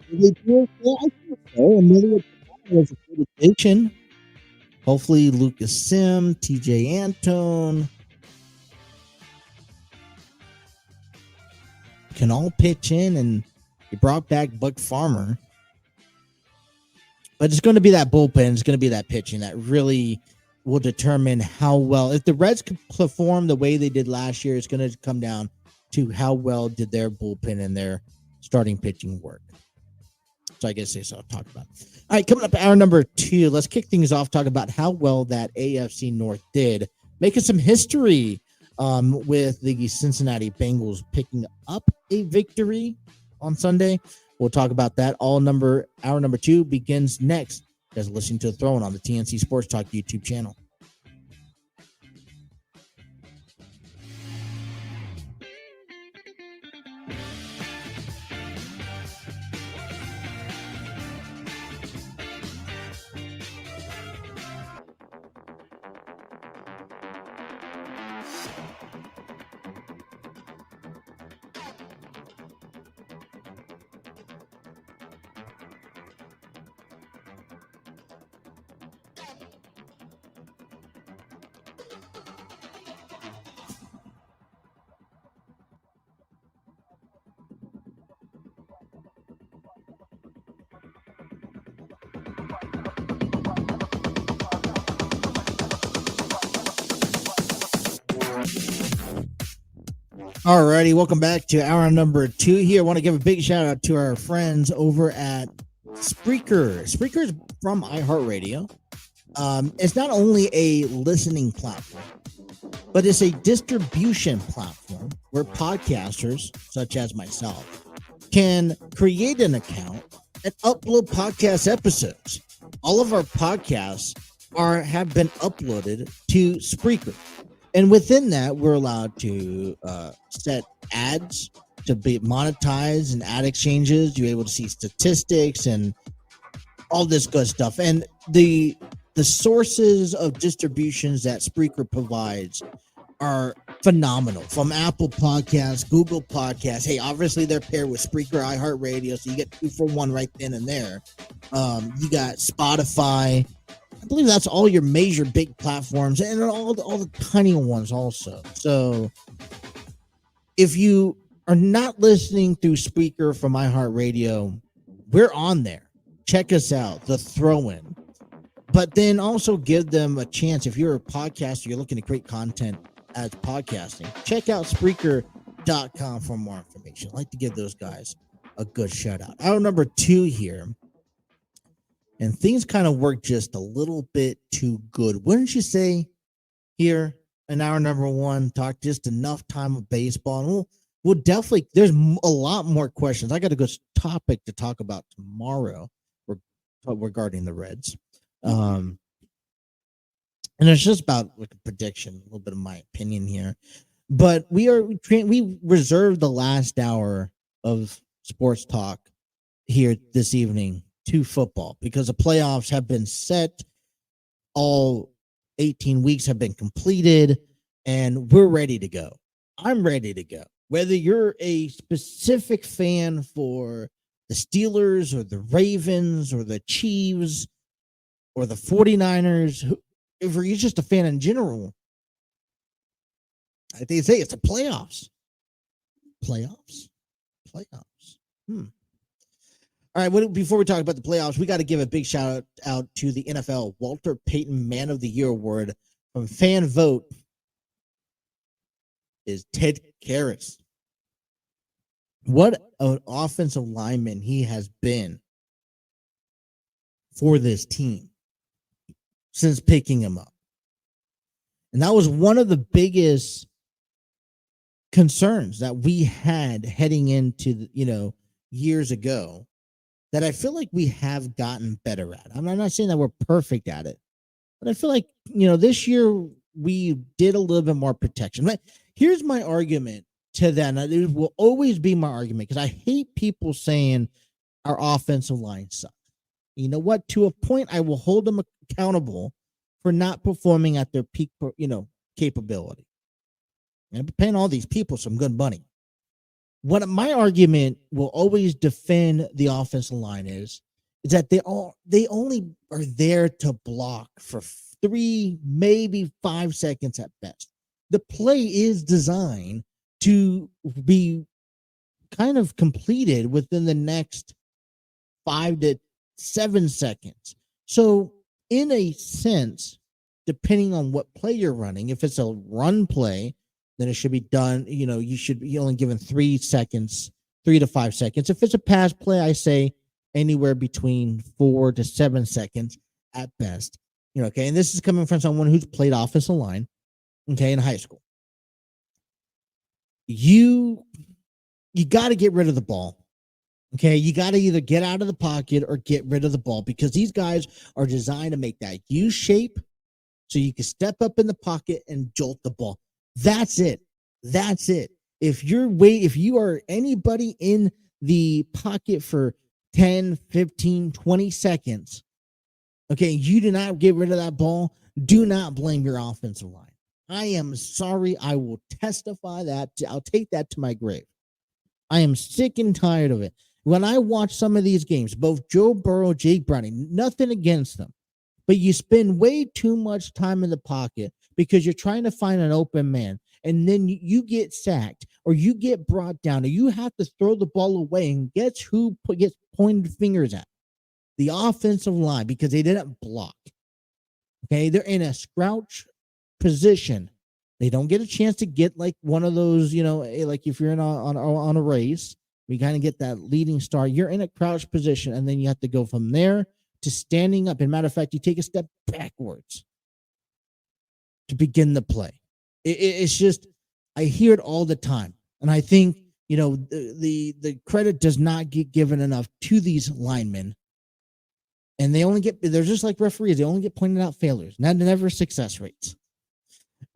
They do, yeah, I think so. Amelia was a good addition. Hopefully, Lucas Sim, TJ Antone can all pitch in, and you brought back Buck Farmer. But it's going to be that bullpen. It's going to be that pitching that really will determine how well. If the Reds can perform the way they did last year, it's going to come down to how well did their bullpen and their starting pitching work. So I guess I'll talk about it. All right, coming up hour number 2, let's kick things off, talk about how well that AFC North did, making some history with the Cincinnati Bengals picking up a victory on Sunday. We'll talk about that. Hour number 2 begins next. As listening to The Throne on the TNC Sports Talk YouTube channel. Alrighty, welcome back to hour number 2 here. I want to give a big shout out to our friends over at Spreaker. Spreaker is from iHeartRadio. It's not only a listening platform, but it's a distribution platform where podcasters, such as myself, can create an account and upload podcast episodes. All of our podcasts have been uploaded to Spreaker. And within that, we're allowed to set ads to be monetized and ad exchanges. You're able to see statistics and all this good stuff. And the sources of distributions that Spreaker provides are phenomenal. From Apple Podcasts, Google Podcasts. Hey, obviously they're paired with Spreaker, iHeartRadio, so you get 2 for 1 right then and there. You got Spotify. I believe that's all your major big platforms and all the tiny ones also. So if you are not listening through Spreaker from iHeartRadio, we're on there. Check us out, The Throw-In. But then also give them a chance. If you're a podcaster, you're looking to create content as podcasting, check out Spreaker.com for more information. I'd like to give those guys a good shout out. Hour number 2 here. And things kind of work just a little bit too good. Wouldn't you say here in hour number 1, talk just enough time of baseball? And we'll definitely, there's a lot more questions. I got a good topic to talk about tomorrow regarding the Reds. And it's just about like a prediction, a little bit of my opinion here. But we reserved the last hour of sports talk here this evening to football because the playoffs have been set. All 18 weeks have been completed and we're ready to go. I'm ready to go. Whether you're a specific fan for the Steelers or the Ravens or the Chiefs or the 49ers, if you're just a fan in general, I think it's the playoffs. Playoffs. All right, before we talk about the playoffs, we got to give a big shout out to the NFL Walter Payton Man of the Year Award from Fan Vote is Ted Karras. What an offensive lineman he has been for this team since picking him up. And that was one of the biggest concerns that we had heading into, years ago that I feel like we have gotten better at. I'm not saying that we're perfect at it, but I feel like, this year we did a little bit more protection. But here's my argument to that. And it will always be my argument because I hate people saying our offensive line sucks. You know what? To a point, I will hold them accountable for not performing at their peak, capability. And I'm paying all these people some good money. What my argument will always defend the offensive line is that they only are there to block for 3, maybe 5 seconds at best. The play is designed to be kind of completed within the next 5 to 7 seconds. So in a sense, depending on what play you're running, if it's a run play, then it should be done. You should be only given 3 seconds, 3 to 5 seconds. If it's a pass play, I say anywhere between 4 to 7 seconds at best. Okay. And this is coming from someone who's played offensive line, okay, in high school. You got to get rid of the ball. Okay, you got to either get out of the pocket or get rid of the ball, because these guys are designed to make that U shape so you can step up in the pocket and jolt the ball. That's it. If you are anybody in the pocket for 10, 15, 20 seconds, okay, you do not get rid of that ball, do not blame your offensive line. I am sorry. I will testify that. I'll take that to my grave. I am sick and tired of it. When I watch some of these games, both Joe Burrow, Jake Browning, nothing against them, but you spend way too much time in the pocket because you're trying to find an open man, and then you get sacked or you get brought down or you have to throw the ball away, and guess who gets pointed fingers at? The offensive line, because they didn't block. Okay, they're in a crouch position. They don't get a chance to get like one of those, like if you're on a race, we kind of get that leading star. You're in a crouch position, and then you have to go from there to standing up. As a matter of fact, you take a step backwards to begin the play. It's just, I hear it all the time. And I think, the credit does not get given enough to these linemen. And they're just like referees. They only get pointed out failures, never success rates.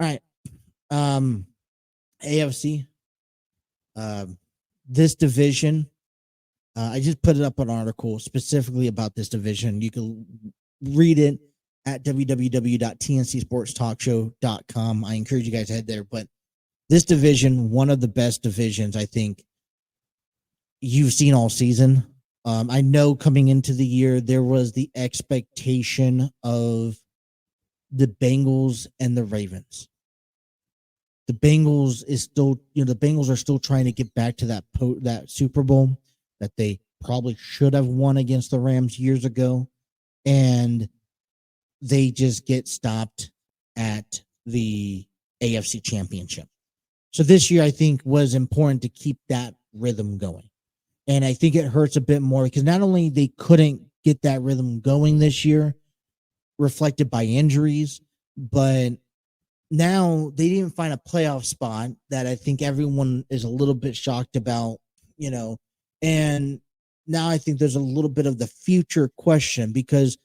All right. AFC. This division, I just put it up an article specifically about this division. You can read it at www.tncsportstalkshow.com. I encourage you guys to head there. But this division, one of the best divisions I think you've seen all season. I know coming into the year, there was the expectation of the Bengals and the Ravens. The Bengals are still trying to get back to that Super Bowl that they probably should have won against the Rams years ago, and they just get stopped at the AFC Championship. So this year, I think, was important to keep that rhythm going, and I think it hurts a bit more because not only they couldn't get that rhythm going this year, reflected by injuries, but now they didn't find a playoff spot that I think everyone is a little bit shocked about, and now I think there's a little bit of the future question because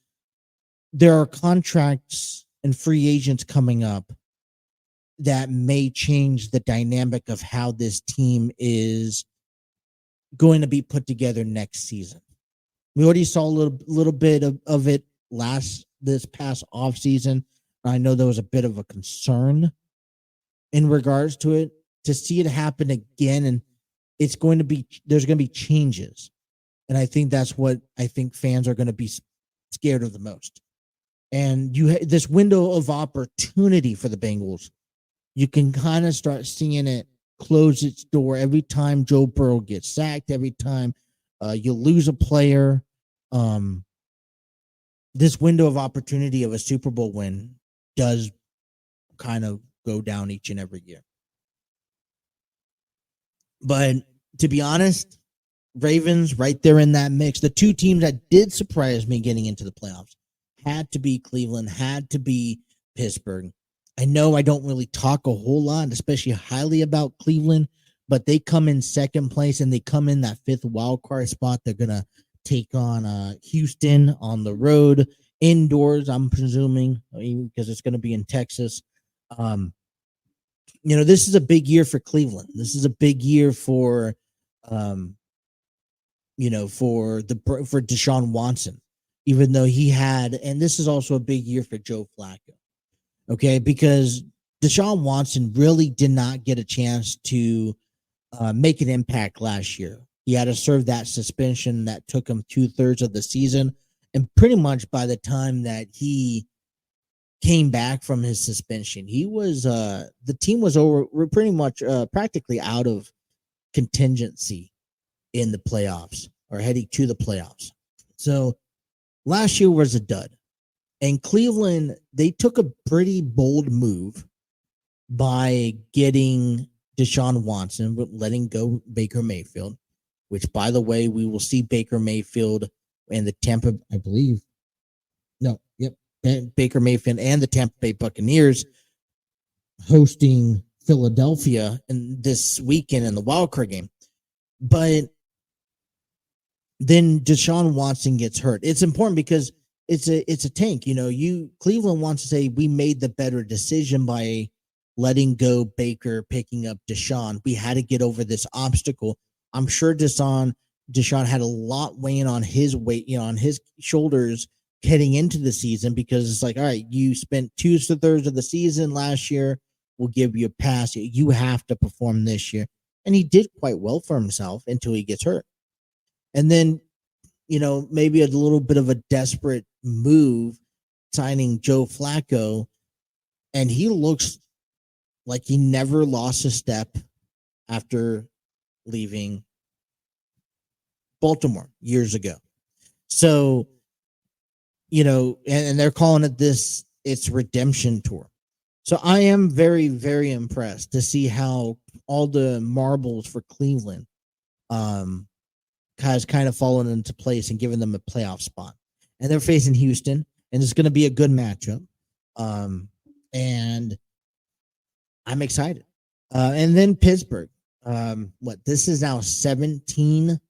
there are contracts and free agents coming up that may change the dynamic of how this team is going to be put together next season. We already saw a little bit of it this past off season. I know there was a bit of a concern in regards to it. To see it happen again, and there's going to be changes. And I think that's what I think fans are going to be scared of the most. And this window of opportunity for the Bengals, you can kind of start seeing it close its door every time Joe Burrow gets sacked, every time you lose a player. This window of opportunity of a Super Bowl win does kind of go down each and every year. But to be honest, Ravens right there in that mix. The two teams that did surprise me getting into the playoffs had to be Cleveland, had to be Pittsburgh. I know I don't really talk a whole lot, especially highly about Cleveland, but they come in second place and they come in that fifth wild card spot. They're going to take on Houston on the road, indoors, I'm presuming, because it's going to be in Texas. This is a big year for Cleveland. This is a big year for Deshaun Watson, even though and this is also a big year for Joe Flacco. Okay, because Deshaun Watson really did not get a chance to make an impact last year. He had to serve that suspension that took him 2/3 of the season. And pretty much by the time that he came back from his suspension, the team was pretty much practically out of contingency in the playoffs or heading to the playoffs. So last year was a dud. And Cleveland, they took a pretty bold move by getting Deshaun Watson, letting go Baker Mayfield, which, by the way, we will see Baker Mayfield and the Tampa, I believe. No, yep. Baker Mayfield and the Tampa Bay Buccaneers hosting Philadelphia in this weekend in the wild card game. But then Deshaun Watson gets hurt. It's important because it's a tank. Cleveland wants to say we made the better decision by letting go Baker, picking up Deshaun. We had to get over this obstacle. I'm sure Deshaun had a lot weighing on his weight, on his shoulders heading into the season, because it's like, all right, you spent 2/3 of the season last year. We'll give you a pass. You have to perform this year. And he did quite well for himself until he gets hurt. And then, maybe a little bit of a desperate move, signing Joe Flacco, and he looks like he never lost a step after leaving Baltimore years ago. So, and they're calling it its redemption tour. So I am very, very impressed to see how all the marbles for Cleveland has kind of fallen into place and given them a playoff spot. And they're facing Houston, and it's going to be a good matchup. And I'm excited. And then Pittsburgh. This is now 17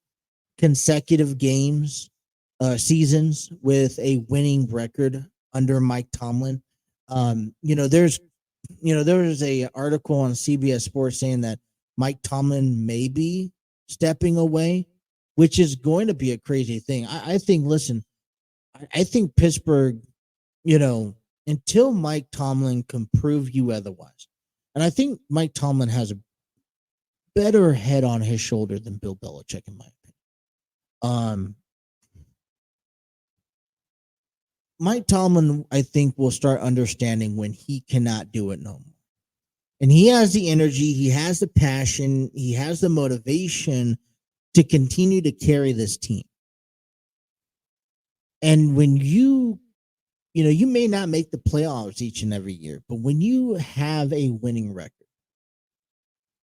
consecutive seasons with a winning record under Mike Tomlin. There was a article on CBS Sports saying that Mike Tomlin may be stepping away, which is going to be a crazy thing. I think Pittsburgh, until Mike Tomlin can prove you otherwise, and I think Mike Tomlin has a better head on his shoulder than Bill Belichick, in my opinion. Mike Tomlin, I think, will start understanding when he cannot do it no more. And he has the energy, he has the passion, he has the motivation to continue to carry this team. And when you may not make the playoffs each and every year, but when you have a winning record,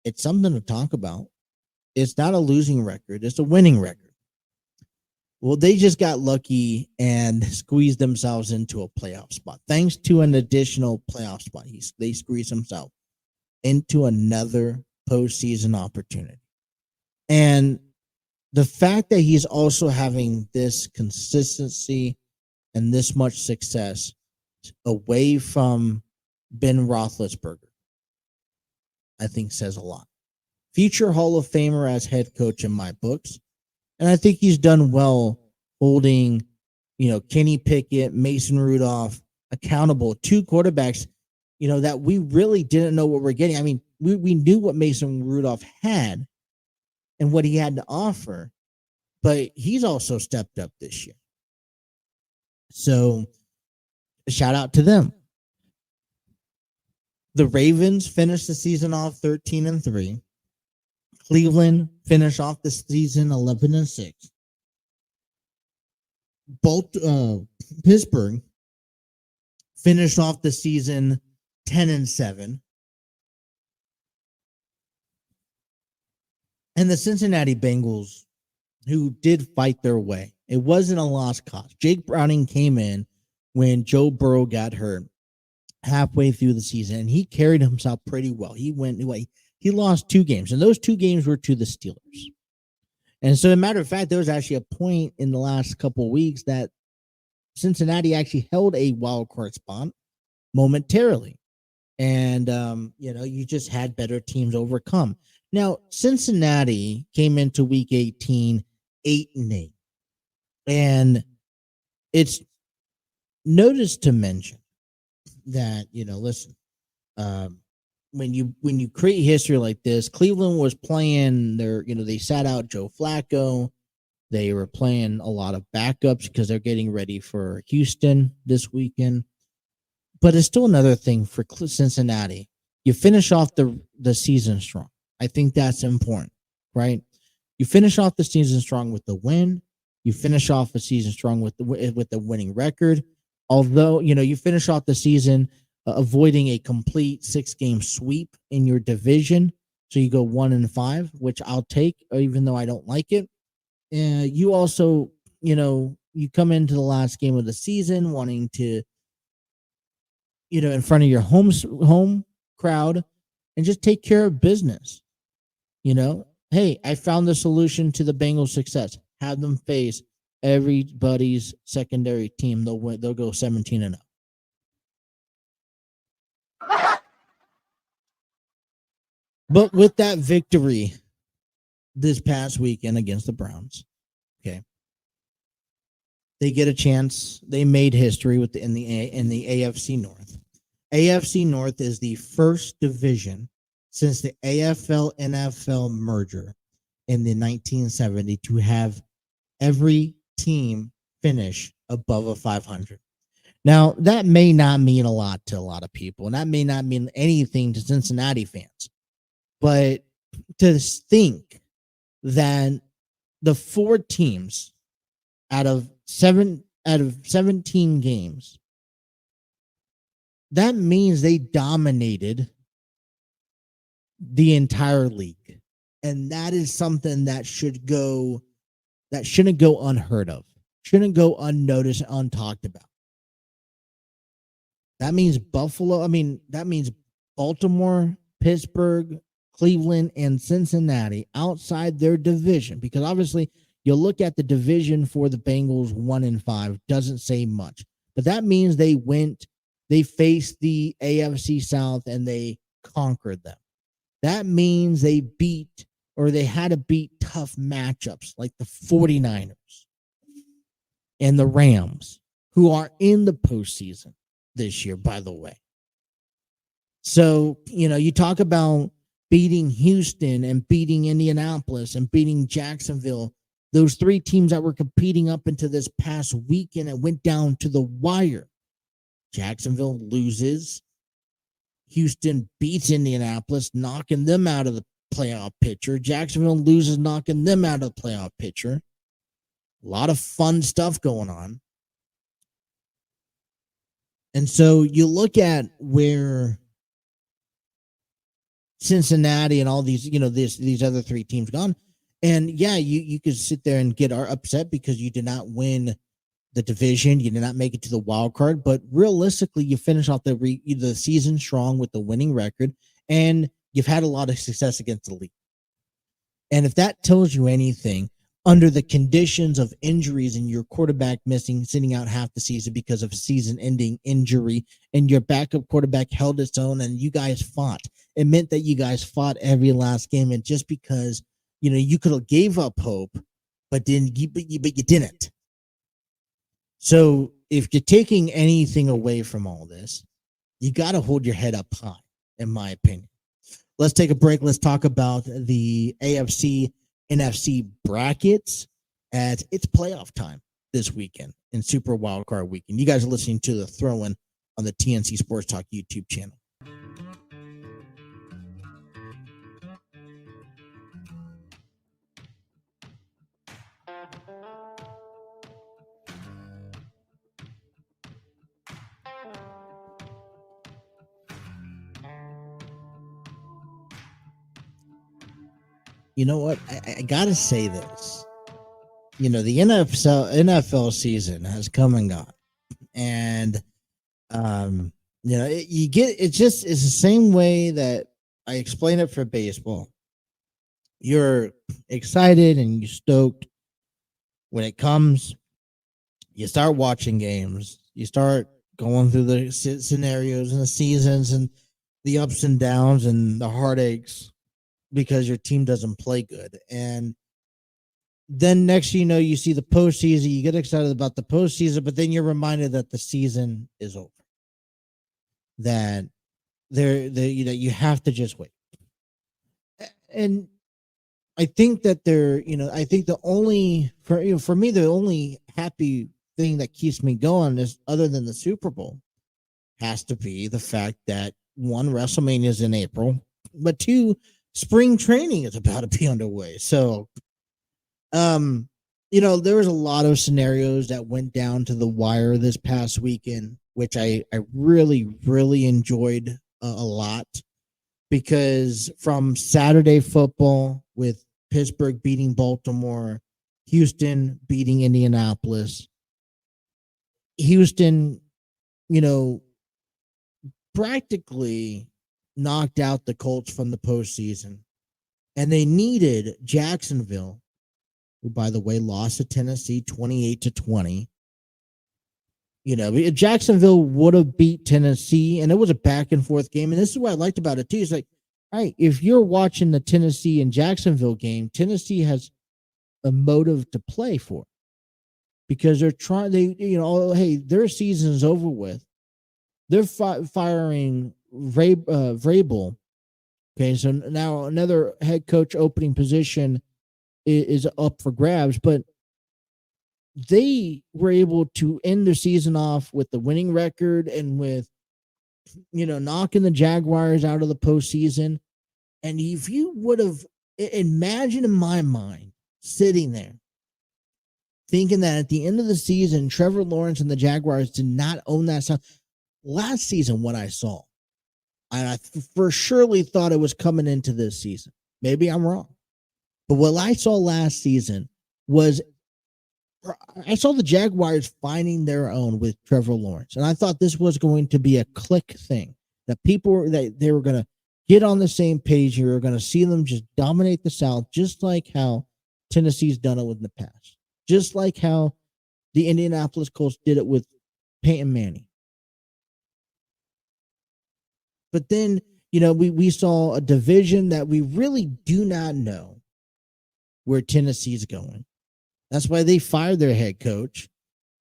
it's something to talk about. It's not a losing record, it's a winning record. Well, they just got lucky and squeezed themselves into a playoff spot. Thanks to an additional playoff spot, they squeezed themselves into another postseason opportunity. And the fact that he's also having this consistency and this much success away from Ben Roethlisberger, I think says a lot. Future Hall of Famer as head coach in my books. And I think he's done well holding, Kenny Pickett, Mason Rudolph accountable, two quarterbacks, that we really didn't know what we're getting. I mean, we knew what Mason Rudolph had and what he had to offer, but he's also stepped up this year. So, a shout out to them. The Ravens finished the season off 13-3. Cleveland finished off the season 11-6. Pittsburgh finished off the season 10-7. And the Cincinnati Bengals, who did fight their way. It wasn't a lost cause. Jake Browning came in when Joe Burrow got hurt halfway through the season, and he carried himself pretty well. He lost 2 games, and those 2 games were to the Steelers. And so, as a matter of fact, there was actually a point in the last couple of weeks that Cincinnati actually held a wild card spot momentarily. And, you just had better teams overcome. Now, Cincinnati came into week 18, 8-8. And it's notice to mention that, listen, when you create history like this, Cleveland was playing they sat out Joe Flacco. They were playing a lot of backups because they're getting ready for Houston this weekend. But it's still another thing for Cincinnati. You finish off the season strong. I think that's important, right? You finish off the season strong with the win. You finish off the season strong with the winning record. Although, you finish off the season avoiding a complete 6-game sweep in your division. So you go 1-5, which I'll take, even though I don't like it. You also, you come into the last game of the season wanting to, in front of your home crowd, and just take care of business. Hey, I found the solution to the Bengals' success. Have them face everybody's secondary team. They'll go 17-0. But with that victory this past weekend against the Browns, okay, they get a chance. They made history in the AFC North. AFC North is the first division since the AFL-NFL merger in the 1970 to have every team finish above a 500. Now, that may not mean a lot to a lot of people, and that may not mean anything to Cincinnati fans. But to think that the 4 teams out of 17 games, that means they dominated the entire league. And that is something that shouldn't go unheard of, shouldn't go unnoticed, untalked about. That means Baltimore, Pittsburgh, Cleveland, and Cincinnati outside their division, because obviously you look at the division for the Bengals 1-5, doesn't say much, but that means they faced the AFC South and they conquered them. That means they had to beat tough matchups like the 49ers and the Rams, who are in the postseason this year, by the way. So, you talk about beating Houston and beating Indianapolis and beating Jacksonville, those 3 teams that were competing up into this past weekend, it went down to the wire. Jacksonville loses. Houston beats Indianapolis, knocking them out of the playoff picture. Jacksonville loses, knocking them out of the playoff picture. A lot of fun stuff going on. And so you look at where Cincinnati and all these, these other 3 teams gone. And yeah, you could sit there and get upset because you did not win the division. You did not make it to the wild card, but realistically, you finish off the season strong with the winning record, and you've had a lot of success against the league. And if that tells you anything, under the conditions of injuries and your quarterback sitting out half the season because of a season-ending injury, and your backup quarterback held its own, and you guys fought. It meant that you guys fought every last game, and just because you could have gave up hope, but you didn't. So if you're taking anything away from all this, you got to hold your head up high, in my opinion. Let's take a break. Let's talk about the AFC NFC brackets, as it's playoff time this weekend in Super Wildcard Weekend. You guys are listening to the Throw-In on the TNC Sports Talk YouTube channel. You know what? I gotta say this. The NFL season has come and gone, and it's the same way that I explain it for baseball. You're excited and you're stoked when it comes. You start watching games. You start going through the scenarios and the seasons and the ups and downs and the heartaches because your team doesn't play good. And then next you know, you see the postseason, you get excited about the postseason, but then you're reminded that the season is over. That you have to just wait. And I think that I think the only, for me, the only happy thing that keeps me going is, other than the Super Bowl, has to be the fact that, 1, WrestleMania is in April, but 2, spring training is about to be underway. So, there was a lot of scenarios that went down to the wire this past weekend. which I really, really enjoyed a lot, because from Saturday football with Pittsburgh beating Baltimore, Houston beating Indianapolis, Houston, you know, practically knocked out the Colts from the postseason. And they needed Jacksonville, who, by the way, lost to Tennessee 28-20. You know, Jacksonville would have beat Tennessee, and it was a back and forth game. And this is what I liked about it too. It's like, all right, if you're watching the Tennessee and Jacksonville game, Tennessee has a motive to play for, because they're trying. Hey, their season is over with. They're firing Vrabel. Okay, so now another head coach opening position is up for grabs, but they were able to end their season off with the winning record and with, knocking the Jaguars out of the postseason. And if you would have imagined, in my mind, sitting there thinking that at the end of the season, Trevor Lawrence and the Jaguars did not own that sound. Last season, what I saw, and I for surely thought it was coming into this season. Maybe I'm wrong. But what I saw last season was, I saw the Jaguars finding their own with Trevor Lawrence. And I thought this was going to be a click thing, that they were going to get on the same page. You were going to see them just dominate the South, just like how Tennessee's done it in the past, just like how the Indianapolis Colts did it with Peyton Manning. But then, we saw a division that we really do not know where Tennessee's going. That's why they fired their head coach,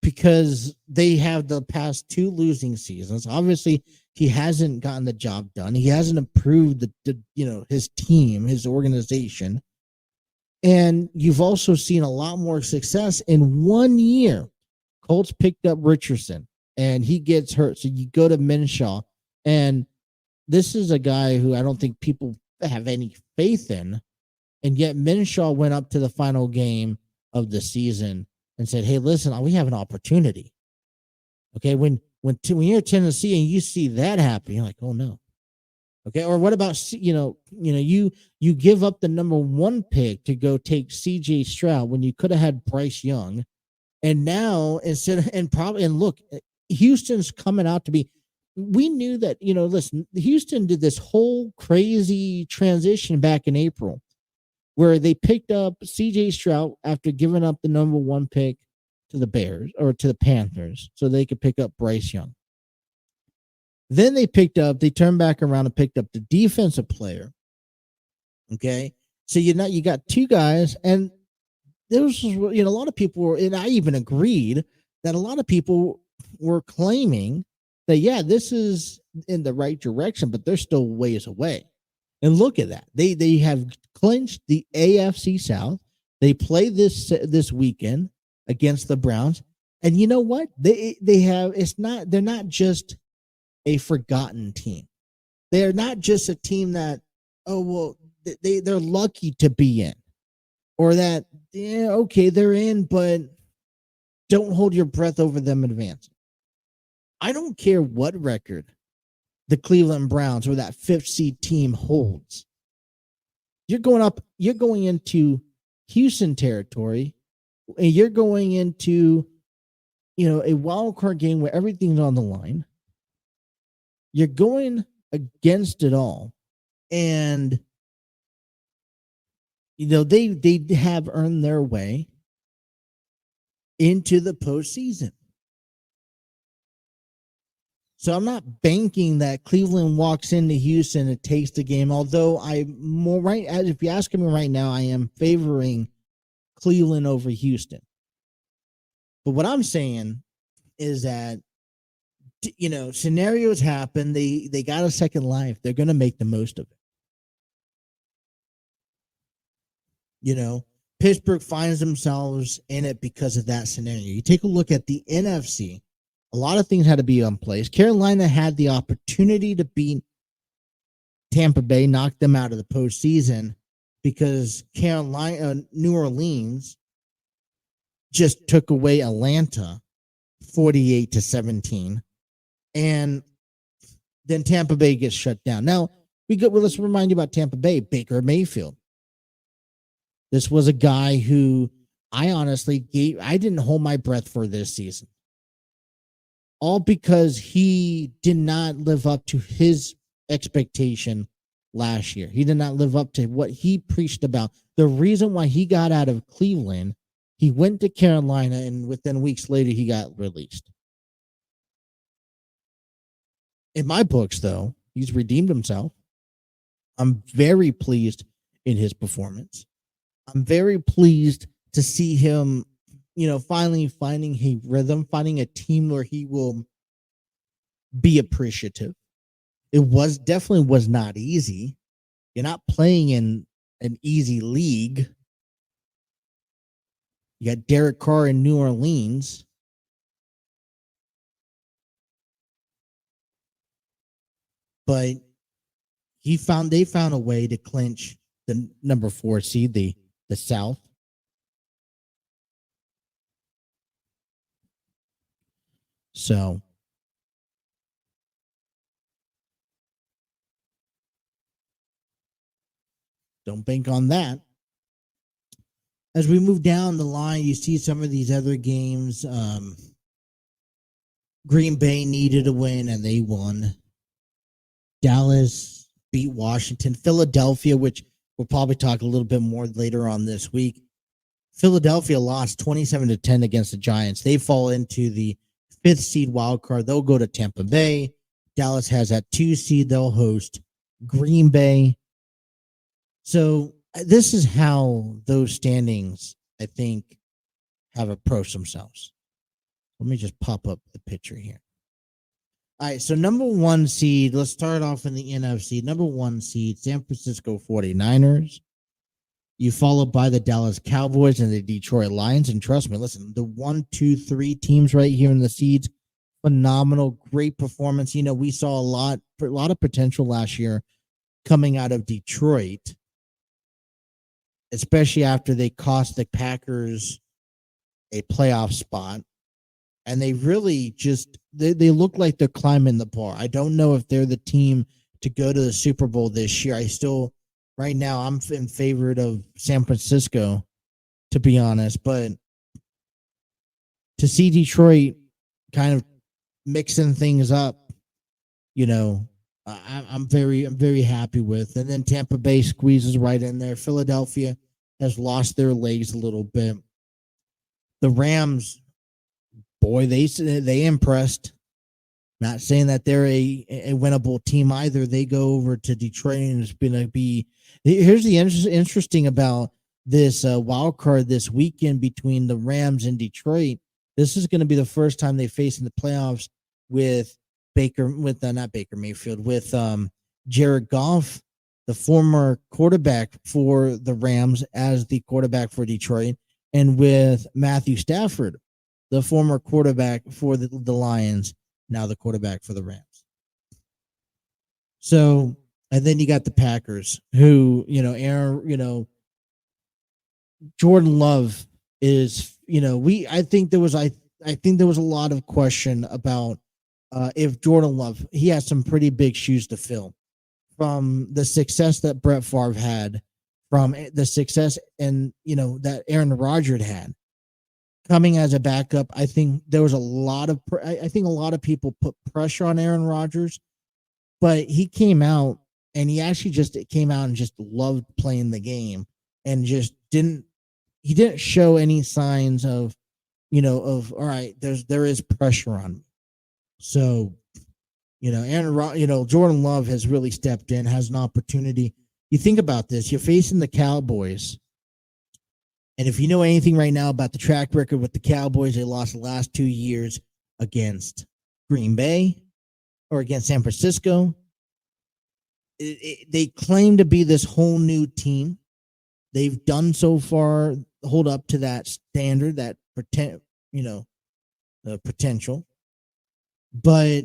because they have the past 2 losing seasons. Obviously, he hasn't gotten the job done. He hasn't improved his team, his organization. And you've also seen a lot more success in 1 year. Colts picked up Richardson, and he gets hurt. So you go to Minshew, and this is a guy who I don't think people have any faith in. And yet Minshew went up to the final game of the season and said, hey, listen, we have an opportunity. Okay, when you're Tennessee and you see that happen, you're like, oh no. Okay, or what about you give up the number 1 pick to go take C.J. Stroud when you could have had Bryce Young, and now look, Houston's coming out to be. We knew that, listen, Houston did this whole crazy transition back in April, where they picked up C.J. Stroud after giving up the number 1 pick to the Bears or to the Panthers so they could pick up Bryce Young. Then they turned back around and picked up the defensive player. Okay. So you got 2 guys, and there was, a lot of people were, and I even agreed that a lot of people were claiming that, yeah, this is in the right direction, but they're still ways away. And look at that. They have clinched the AFC South. They play this weekend against the Browns. And you know what? They're not just a forgotten team. They're not just a team that, they're lucky to be in, or that, they're in, but don't hold your breath over them advancing. I don't care what record the Cleveland Browns or that 5th seed team holds. You're going into Houston territory, and you're going into, a wild card game where everything's on the line. You're going against it all. And, they have earned their way into the postseason. So I'm not banking that Cleveland walks into Houston and takes the game, although if you ask me right now, I am favoring Cleveland over Houston. But what I'm saying is that, scenarios happen. They got a second life. They're going to make the most of it. Pittsburgh finds themselves in it because of that scenario. You take a look at the NFC. A lot of things had to be in place. Carolina had the opportunity to beat Tampa Bay, knock them out of the postseason, because New Orleans just took away Atlanta 48-17. And then Tampa Bay gets shut down. Now, let's remind you about Tampa Bay, Baker Mayfield. This was a guy who I honestly I didn't hold my breath for this season. All because he did not live up to his expectation last year. He did not live up to what he preached about. The reason why he got out of Cleveland, he went to Carolina, and within weeks later, he got released. In my books, though, he's redeemed himself. I'm very pleased in his performance. I'm very pleased to see him, finally finding a rhythm, finding a team where he will be appreciative. It definitely was not easy. You're not playing in an easy league. You got Derek Carr in New Orleans. But they found a way to clinch the number 4 seed, the South. So don't bank on that. As we move down the line, you see some of these other games. Green Bay needed a win, and they won. Dallas beat Washington. Philadelphia, which we'll probably talk a little bit more later on this week. Philadelphia lost 27-10 against the Giants. They fall into the 5th seed wild card. They'll go to Tampa Bay. Dallas has that 2 seed. They'll host Green Bay. So this is how those standings, I think, have approached themselves. Let me just pop up the picture here. All right, so number 1 seed, let's start off in the NFC. Number 1 seed, San Francisco 49ers. You followed by the Dallas Cowboys and the Detroit Lions. And trust me, listen, the 1, 2, 3 teams right here in the seeds, phenomenal, great performance. We saw a lot of potential last year coming out of Detroit, especially after they cost the Packers a playoff spot. And they really they look like they're climbing the bar. I don't know if they're the team to go to the Super Bowl this year. Right now, I'm in favor of San Francisco, to be honest. But to see Detroit kind of mixing things up, I'm very happy with. And then Tampa Bay squeezes right in there. Philadelphia has lost their legs a little bit. The Rams, boy, they impressed. Not saying that they're a winnable team either. They go over to Detroit, and it's going to be. Here's the interesting about this wild card this weekend between the Rams and Detroit. This is going to be the first time they face in the playoffs with not Baker Mayfield, with Jared Goff, the former quarterback for the Rams, as the quarterback for Detroit, and with Matthew Stafford, the former quarterback for the Lions, now the quarterback for the Rams. So, and then you got the Packers, who, Jordan Love is, I think there was a lot of question about if Jordan Love, he has some pretty big shoes to fill from the success that Brett Favre had, from the success that Aaron Rodgers had. Coming as a backup, I think there was a lot of people put pressure on Aaron Rodgers, but he came out and he actually just came out and just loved playing the game, and just didn't show any signs of all right, there is pressure on me. So, Jordan Love has really stepped in, has an opportunity. You think about this, you're facing the Cowboys. And if you know anything right now about the track record with the Cowboys, they lost the last 2 years against Green Bay or against San Francisco. They claim to be this whole new team. They've done so far hold up to that standard, that potential. But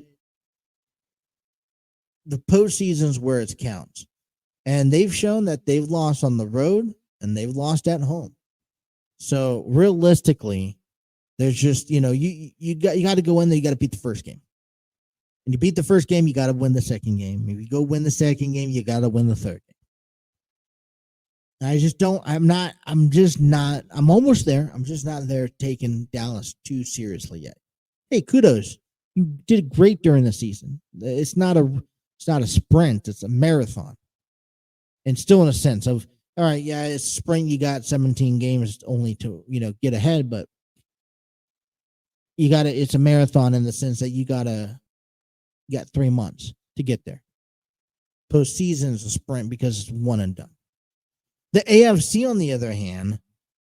the postseason is where it counts. And they've shown that they've lost on the road and they've lost at home. So realistically, there's just, you got to go in there, you got to beat the first game. And you beat the first game, you got to win the second game. If you go win the second game, you got to win the third game. I just don't. I'm almost there. I'm just not there taking Dallas too seriously yet. Hey, kudos. You did great during the season. It's not a sprint. It's a marathon. And still in a sense of, all right, yeah, it's spring. You got 17 games only to, get ahead, but it's a marathon in the sense that you got 3 months to get there. Postseason is a sprint because it's one and done. The AFC, on the other hand,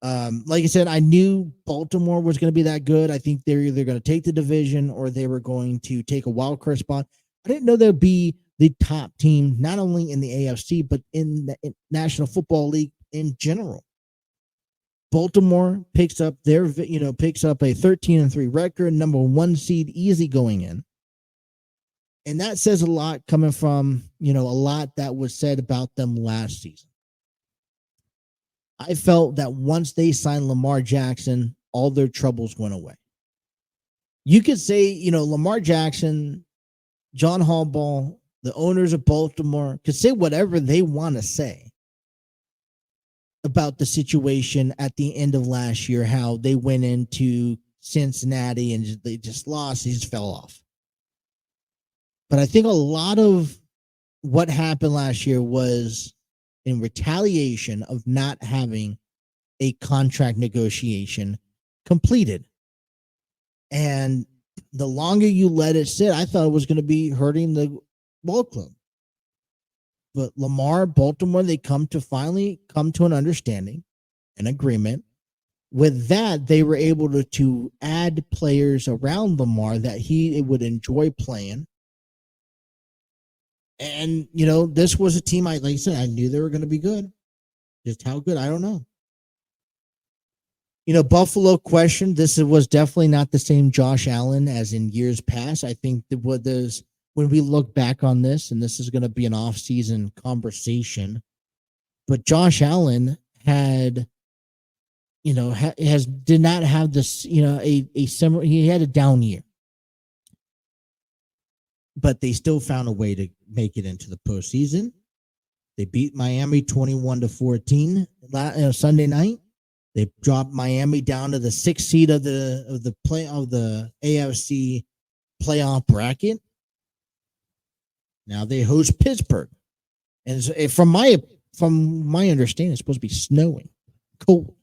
like I said, I knew Baltimore was going to be that good. I think they're either going to take the division or they were going to take a wild card spot. I didn't know there'd be the top team, not only in the AFC, but in the National Football League in general. Baltimore picks up a 13-3 record, number 1 seed, easy going in. And that says a lot coming from, a lot that was said about them last season. I felt that once they signed Lamar Jackson, all their troubles went away. You could say, Lamar Jackson, John Harbaugh, the owners of Baltimore could say whatever they want to say about the situation at the end of last year, how they went into Cincinnati and they just lost, they just fell off. But I think a lot of what happened last year was in retaliation of not having a contract negotiation completed. And the longer you let it sit, I thought it was going to be hurting the ball club. But Lamar, Baltimore, they finally come to an understanding, an agreement. With that, they were able to add players around Lamar that he would enjoy playing. And, this was a team, like I said, I knew they were going to be good. Just how good, I don't know. Buffalo question, this was definitely not the same Josh Allen as in years past. I think that when we look back on this, and this is going to be an off-season conversation, but Josh Allen did not have this, a similar, he had a down year. But they still found a way to make it into the postseason. They beat Miami 21-14 Sunday night. They dropped Miami down to the 6th seed of the AFC playoff bracket. Now they host Pittsburgh, and from my understanding, it's supposed to be snowing, cold.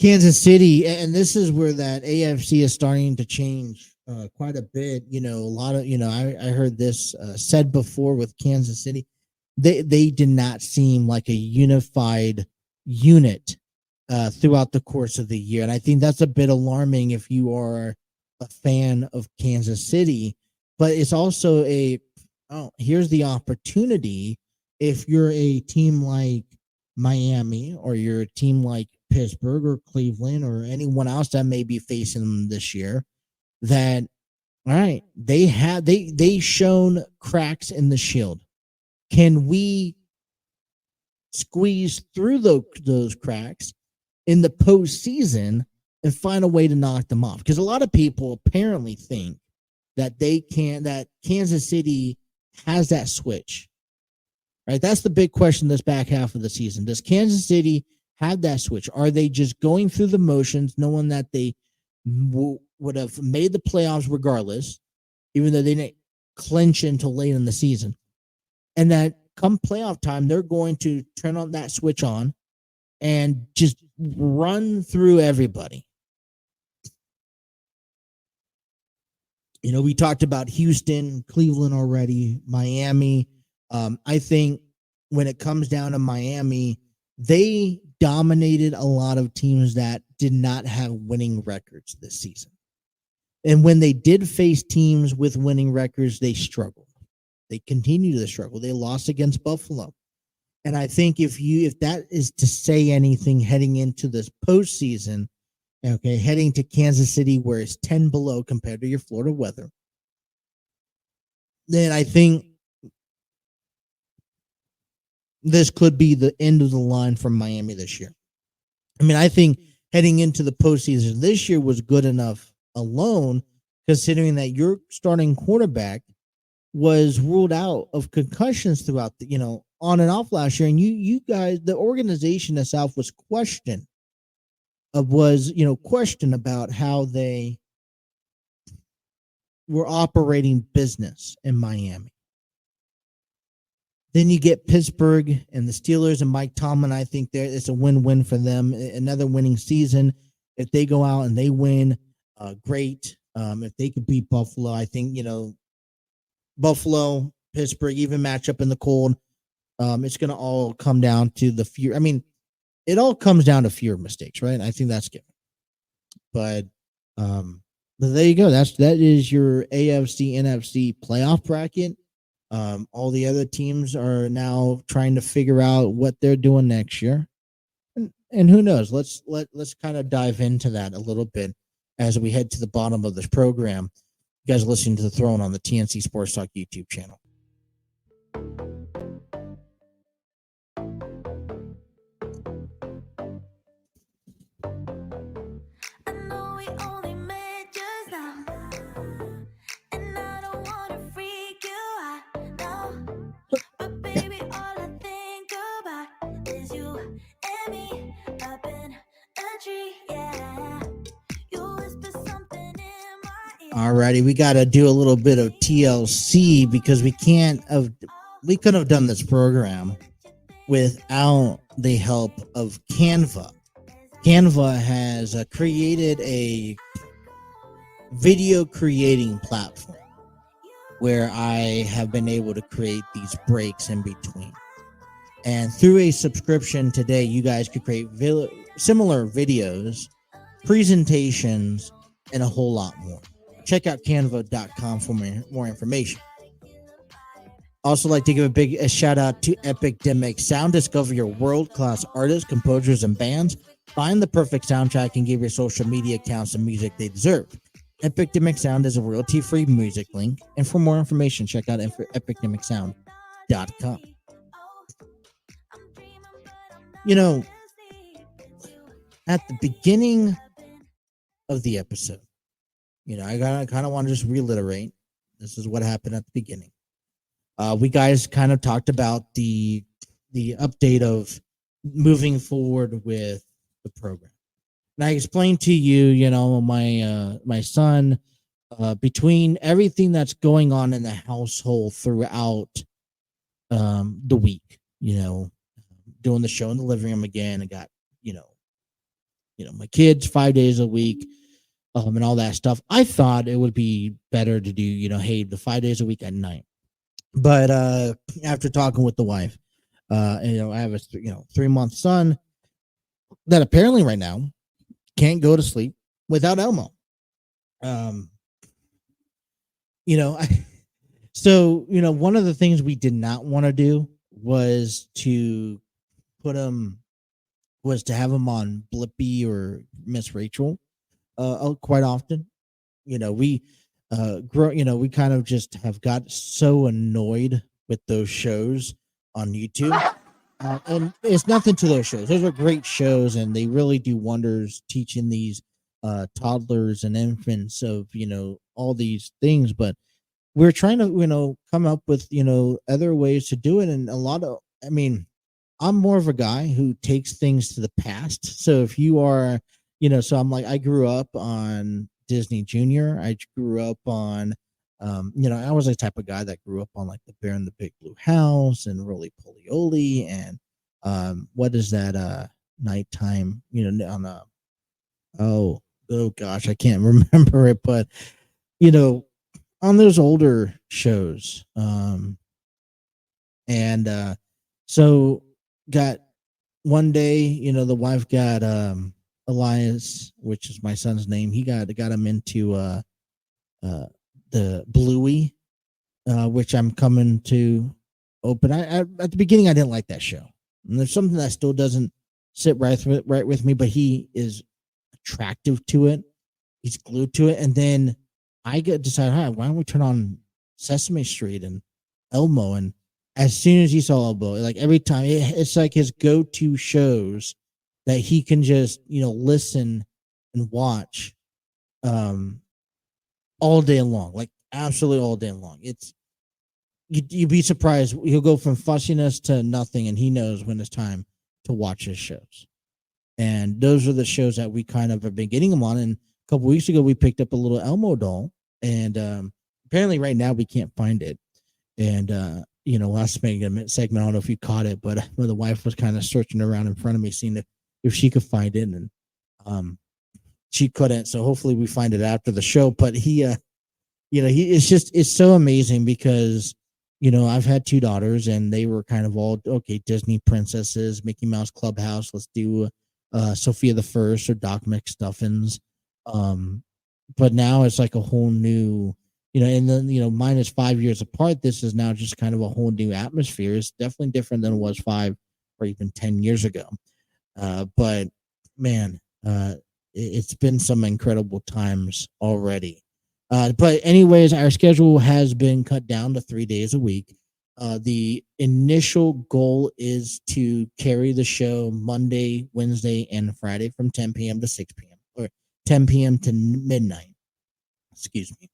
Kansas City, and this is where that AFC is starting to change quite a bit. A lot of, I heard this said before with Kansas City. They did not seem like a unified unit throughout the course of the year. And I think that's a bit alarming if you are a fan of Kansas City. But it's also here's the opportunity if you're a team like Miami or you're a team like Pittsburgh or Cleveland or anyone else that may be facing them this year, that all right, they shown cracks in the shield. Can we squeeze through those cracks in the postseason and find a way to knock them off? Because a lot of people apparently think that that Kansas City has that switch. Right? That's the big question this back half of the season. Does Kansas City have that switch? Are they just going through the motions, knowing that they would have made the playoffs regardless, even though they didn't clinch until late in the season? And that come playoff time, they're going to turn on that switch on and just run through everybody. We talked about Houston, Cleveland already, Miami. I think when it comes down to Miami, they dominated a lot of teams that did not have winning records this season. And when they did face teams with winning records, they struggled. They continue to struggle. They lost against Buffalo. And I think if that is to say anything heading into this postseason, okay, heading to Kansas City where it's 10 below compared to your Florida weather, then I think this could be the end of the line for Miami this year. I mean, I think heading into the postseason this year was good enough alone considering that your starting quarterback was ruled out of concussions throughout the, on and off last year. And you guys, the organization itself was questioned about how they were operating business in Miami. Then you get Pittsburgh and the Steelers and Mike Tomlin. I think it's a win-win for them. Another winning season. If they go out and they win, great. If they could beat Buffalo, I think, Buffalo, Pittsburgh, even match up in the cold. It's going to all come down to the fear. I mean, it all comes down to fear of mistakes, right? I think that's good. But there you go. That is your AFC NFC playoff bracket. All the other teams are now trying to figure out what they're doing next year, and who knows? Let's kind of dive into that a little bit as we head to the bottom of this program. You guys are listening to The Throne on the TNC Sports Talk YouTube channel. Alrighty, we got to do a little bit of TLC because we couldn't have done this program without the help of Canva. Canva has created a video creating platform where I have been able to create these breaks in between. And through a subscription today, you guys could create similar videos, presentations, and a whole lot more. Check out canva.com for more information. Also like to give a shout out to Epidemic Sound. Discover your world-class artists, composers, and bands. Find the perfect soundtrack and give your social media accounts the music they deserve. Epidemic Sound is a royalty-free music link. And for more information, check out epidemicsound.com. At the beginning of the episode, I kind of want to just reiterate. This is what happened at the beginning. We guys kind of talked about the update of moving forward with the program. And I explained to you, my son, between everything that's going on in the household throughout the week, doing the show in the living room again. I got, my kids 5 days a week. And all that stuff. I thought it would be better to do, the 5 days a week at night. But after talking with the wife, I have a 3-month son that apparently right now can't go to sleep without Elmo. So one of the things we did not want to do was to have him on Blippi or Miss Rachel. Quite often, we we kind of just have got so annoyed with those shows on YouTube, and it's nothing to those shows. Those are great shows, and they really do wonders teaching these toddlers and infants of all these things. But we're trying to come up with other ways to do it, and I'm more of a guy who takes things to the past. So if you are so I'm like, I grew up on Disney Junior. I grew up on, I was the type of guy that grew up on like The Bear in the Big Blue House and Roly Poly and what is that nighttime, on oh gosh, I can't remember it, but on those older shows. So got one day, the wife got Elias, which is my son's name. He got him into the Bluey, which I'm coming to open. At the beginning, I didn't like that show. And there's something that still doesn't sit right with me, but he is attractive to it. He's glued to it. And then I decided, hi, why don't we turn on Sesame Street and Elmo? And as soon as he saw Elmo, like every time, it's like his go-to shows that he can just, listen and watch. all day long, like absolutely all day long. You'd be surprised. He'll go from fussiness to nothing, and he knows when it's time to watch his shows. And those are the shows that we kind of have been getting him on. And a couple weeks ago, we picked up a little Elmo doll, and apparently right now we can't find it. And last segment, I don't know if you caught it, but the wife was kind of searching around in front of me, seeing if she could find it, and she couldn't. So hopefully we find it after the show. But it's so amazing because I've had two daughters, and they were kind of all okay, Disney princesses, Mickey Mouse Clubhouse. Let's do Sophia the First or Doc McStuffins. But now it's like a whole new, and then minus 5 years apart, this is now just kind of a whole new atmosphere. It's definitely different than it was 5 or even 10 years ago. But man, it's been some incredible times already. But anyways, our schedule has been cut down to 3 days a week. The initial goal is to carry the show Monday, Wednesday, and Friday from 10 p.m. to 6 p.m. or 10 p.m. to midnight. Excuse me.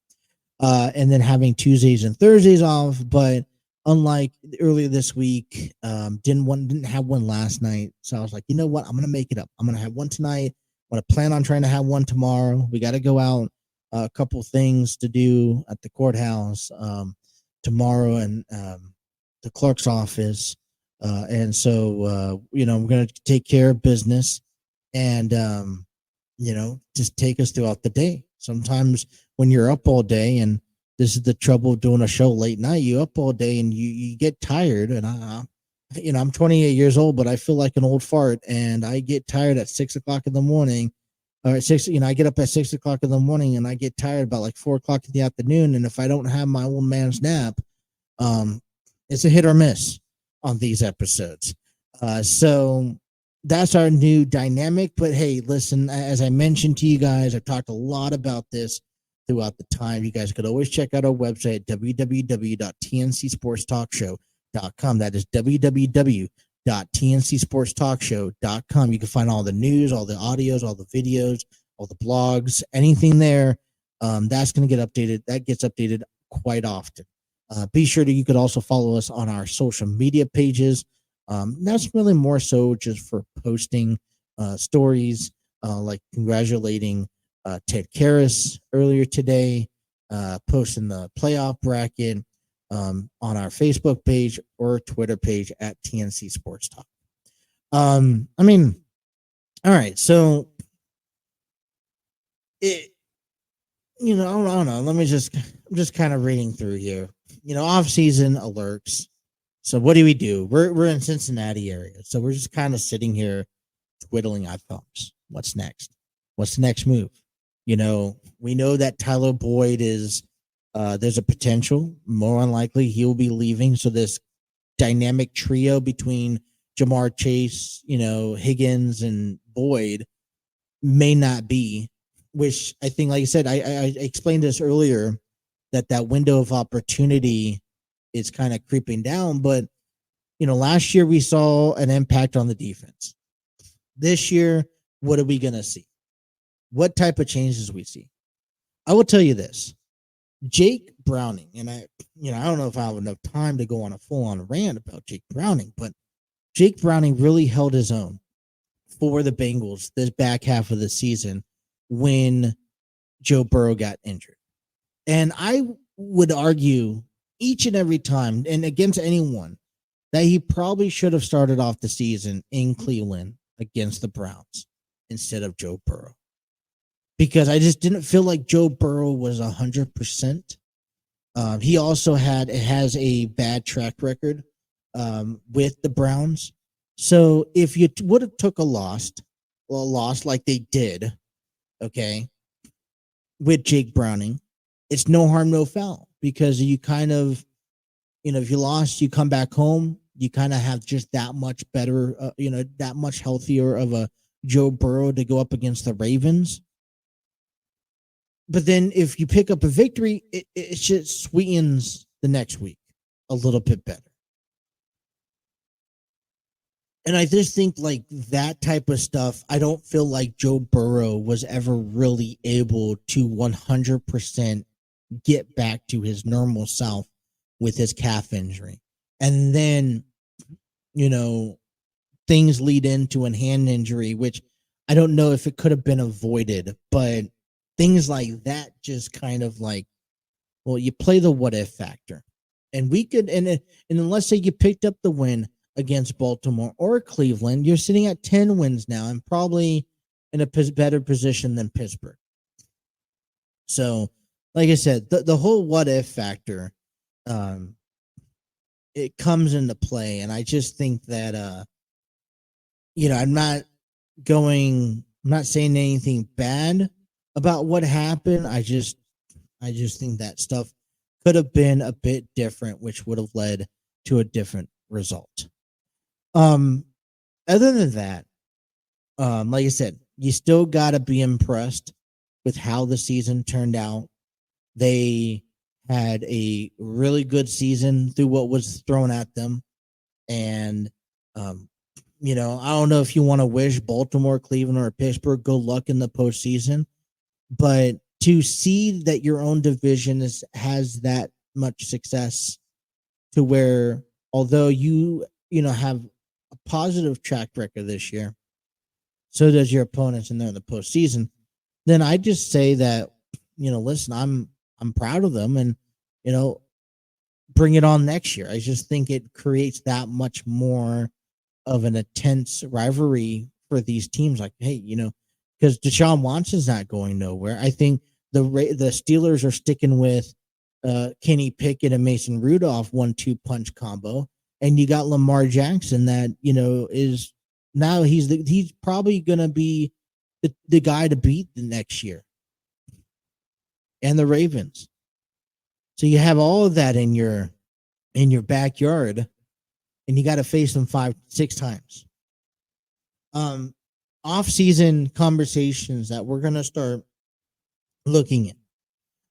And then having Tuesdays and Thursdays off. But unlike earlier this week, didn't have one last night. So I was like, you know what? I'm going to make it up. I'm going to have one tonight. I'm going to plan on trying to have one tomorrow. We got to go out. A couple things to do at the courthouse tomorrow, and the clerk's office. And so, I'm going to take care of business and, just take us throughout the day. Sometimes when you're up all day, and this is the trouble of doing a show late night, you up all day and you get tired. And I'm 28 years old, but I feel like an old fart, and I get tired at 6 o'clock in the morning. Or at 6, I get up at 6 o'clock in the morning, and I get tired about like 4 o'clock in the afternoon. And if I don't have my old man's nap, it's a hit or miss on these episodes. So that's our new dynamic. But hey, listen, as I mentioned to you guys, I've talked a lot about this throughout the time. You guys could always check out our website, www.tncsportstalkshow.com. That is www.tncsportstalkshow.com. You can find all the news, all the audios, all the videos, all the blogs, anything there. That's going to get updated. That gets updated quite often. Be sure that you could also follow us on our social media pages. That's really more so just for posting stories, like congratulating Ted Karras earlier today, posting the playoff bracket on our Facebook page or Twitter page at TNC Sports Talk. All right. So I don't know. I'm just kind of reading through here. Off-season alerts. So what do? We're in Cincinnati area. So we're just kind of sitting here twiddling our thumbs. What's next? What's the next move? We know that Tyler Boyd is there's a potential, more unlikely he'll be leaving. So this dynamic trio between Jamar Chase, Higgins and Boyd may not be, which I think, like I said, I explained this earlier, that window of opportunity is kind of creeping down. But, last year we saw an impact on the defense. This year, what are we going to see? What type of changes we see? I will tell you this. Jake Browning, and I don't know if I have enough time to go on a full-on rant about Jake Browning, but Jake Browning really held his own for the Bengals this back half of the season when Joe Burrow got injured. And I would argue each and every time, and against anyone, that he probably should have started off the season in Cleveland against the Browns instead of Joe Burrow. Because I just didn't feel like Joe Burrow was 100%. He also has a bad track record with the Browns. So if you would have took a loss like they did, okay, with Jake Browning, it's no harm, no foul, because you kind of, if you lost, you come back home, you kind of have just that much better, that much healthier of a Joe Burrow to go up against the Ravens. But then if you pick up a victory, it just sweetens the next week a little bit better. And I just think like that type of stuff, I don't feel like Joe Burrow was ever really able to 100% get back to his normal self with his calf injury. And then, things lead into a hand injury, which I don't know if it could have been avoided, but things like that just kind of like, well, you play the what if factor. And we could, and let's say you picked up the win against Baltimore or Cleveland, you're sitting at 10 wins now and probably in a better position than Pittsburgh. So, like I said, the whole what if factor, it comes into play. And I just think that, I'm not saying anything bad about what happened. I just think that stuff could have been a bit different, which would have led to a different result. Other than that, like I said, you still got to be impressed with how the season turned out. They had a really good season through what was thrown at them. And, I don't know if you want to wish Baltimore, Cleveland, or Pittsburgh good luck in the postseason, but to see that your own division has that much success to where, although you have a positive track record this year, so does your opponents and they're in the postseason, then I just say that, listen, I'm proud of them and, bring it on next year. I just think it creates that much more of an intense rivalry for these teams. Like, hey, because Deshaun Watson's not going nowhere. I think the Steelers are sticking with Kenny Pickett and Mason Rudolph 1-2 punch combo, and you got Lamar Jackson that is now he's probably gonna be the guy to beat the next year, and the Ravens. So you have all of that in your backyard, and you got to face them 5-6 times. Off-season conversations that we're gonna start looking at.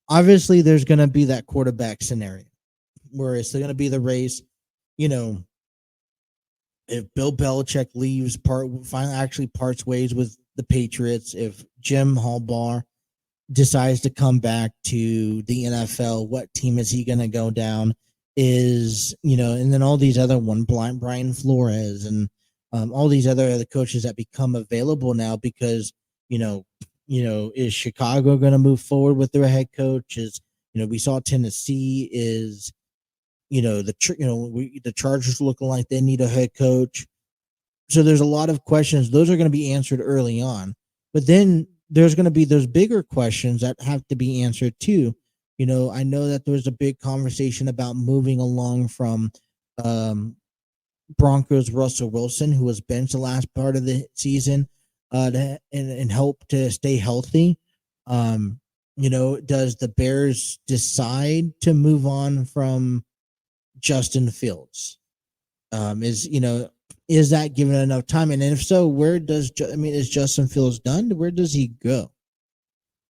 Obviously, there's going to be that quarterback scenario where it's going to be the race. If Bill Belichick leaves, finally parts ways with the Patriots, if Jim Harbaugh decides to come back to the NFL, what team is he going to go down? And then all these other Brian Flores and all these other coaches that become available now because, is Chicago going to move forward with their head coach? We saw Tennessee is, the Chargers looking like they need a head coach. So there's a lot of questions. Those are going to be answered early on. But then there's going to be those bigger questions that have to be answered too. I know that there was a big conversation about moving along from Broncos Russell Wilson, who was benched the last part of the season, and help to stay healthy. Does the Bears decide to move on from Justin Fields? Is that given enough time? And if so, is Justin Fields done? Where does he go?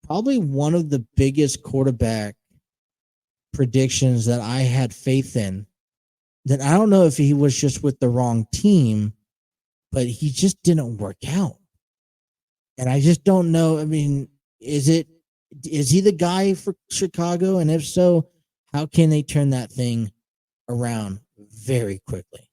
Probably one of the biggest quarterback predictions that I had faith in, that I don't know if he was just with the wrong team, but he just didn't work out. And I just don't know. I mean, is he the guy for Chicago? And if so, how can they turn that thing around very quickly?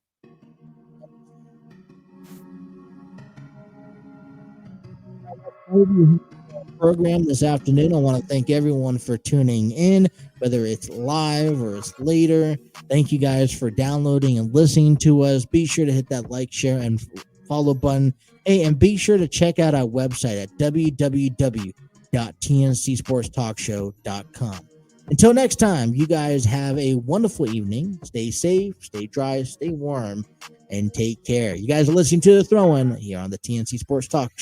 Program this afternoon. I want to thank everyone for tuning in, whether it's live or it's later. Thank you guys for downloading and listening to us. Be sure to hit that like, share, and follow button. Hey, and be sure to check out our website at www.tncsportstalkshow.com. Until next time, you guys have a wonderful evening. Stay safe, stay dry, stay warm, and take care. You guys are listening to The Throw-In here on the TNC Sports Talk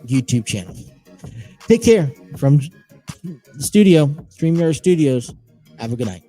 YouTube channel. Take care from the studio, StreamYard Studios. Have a good night.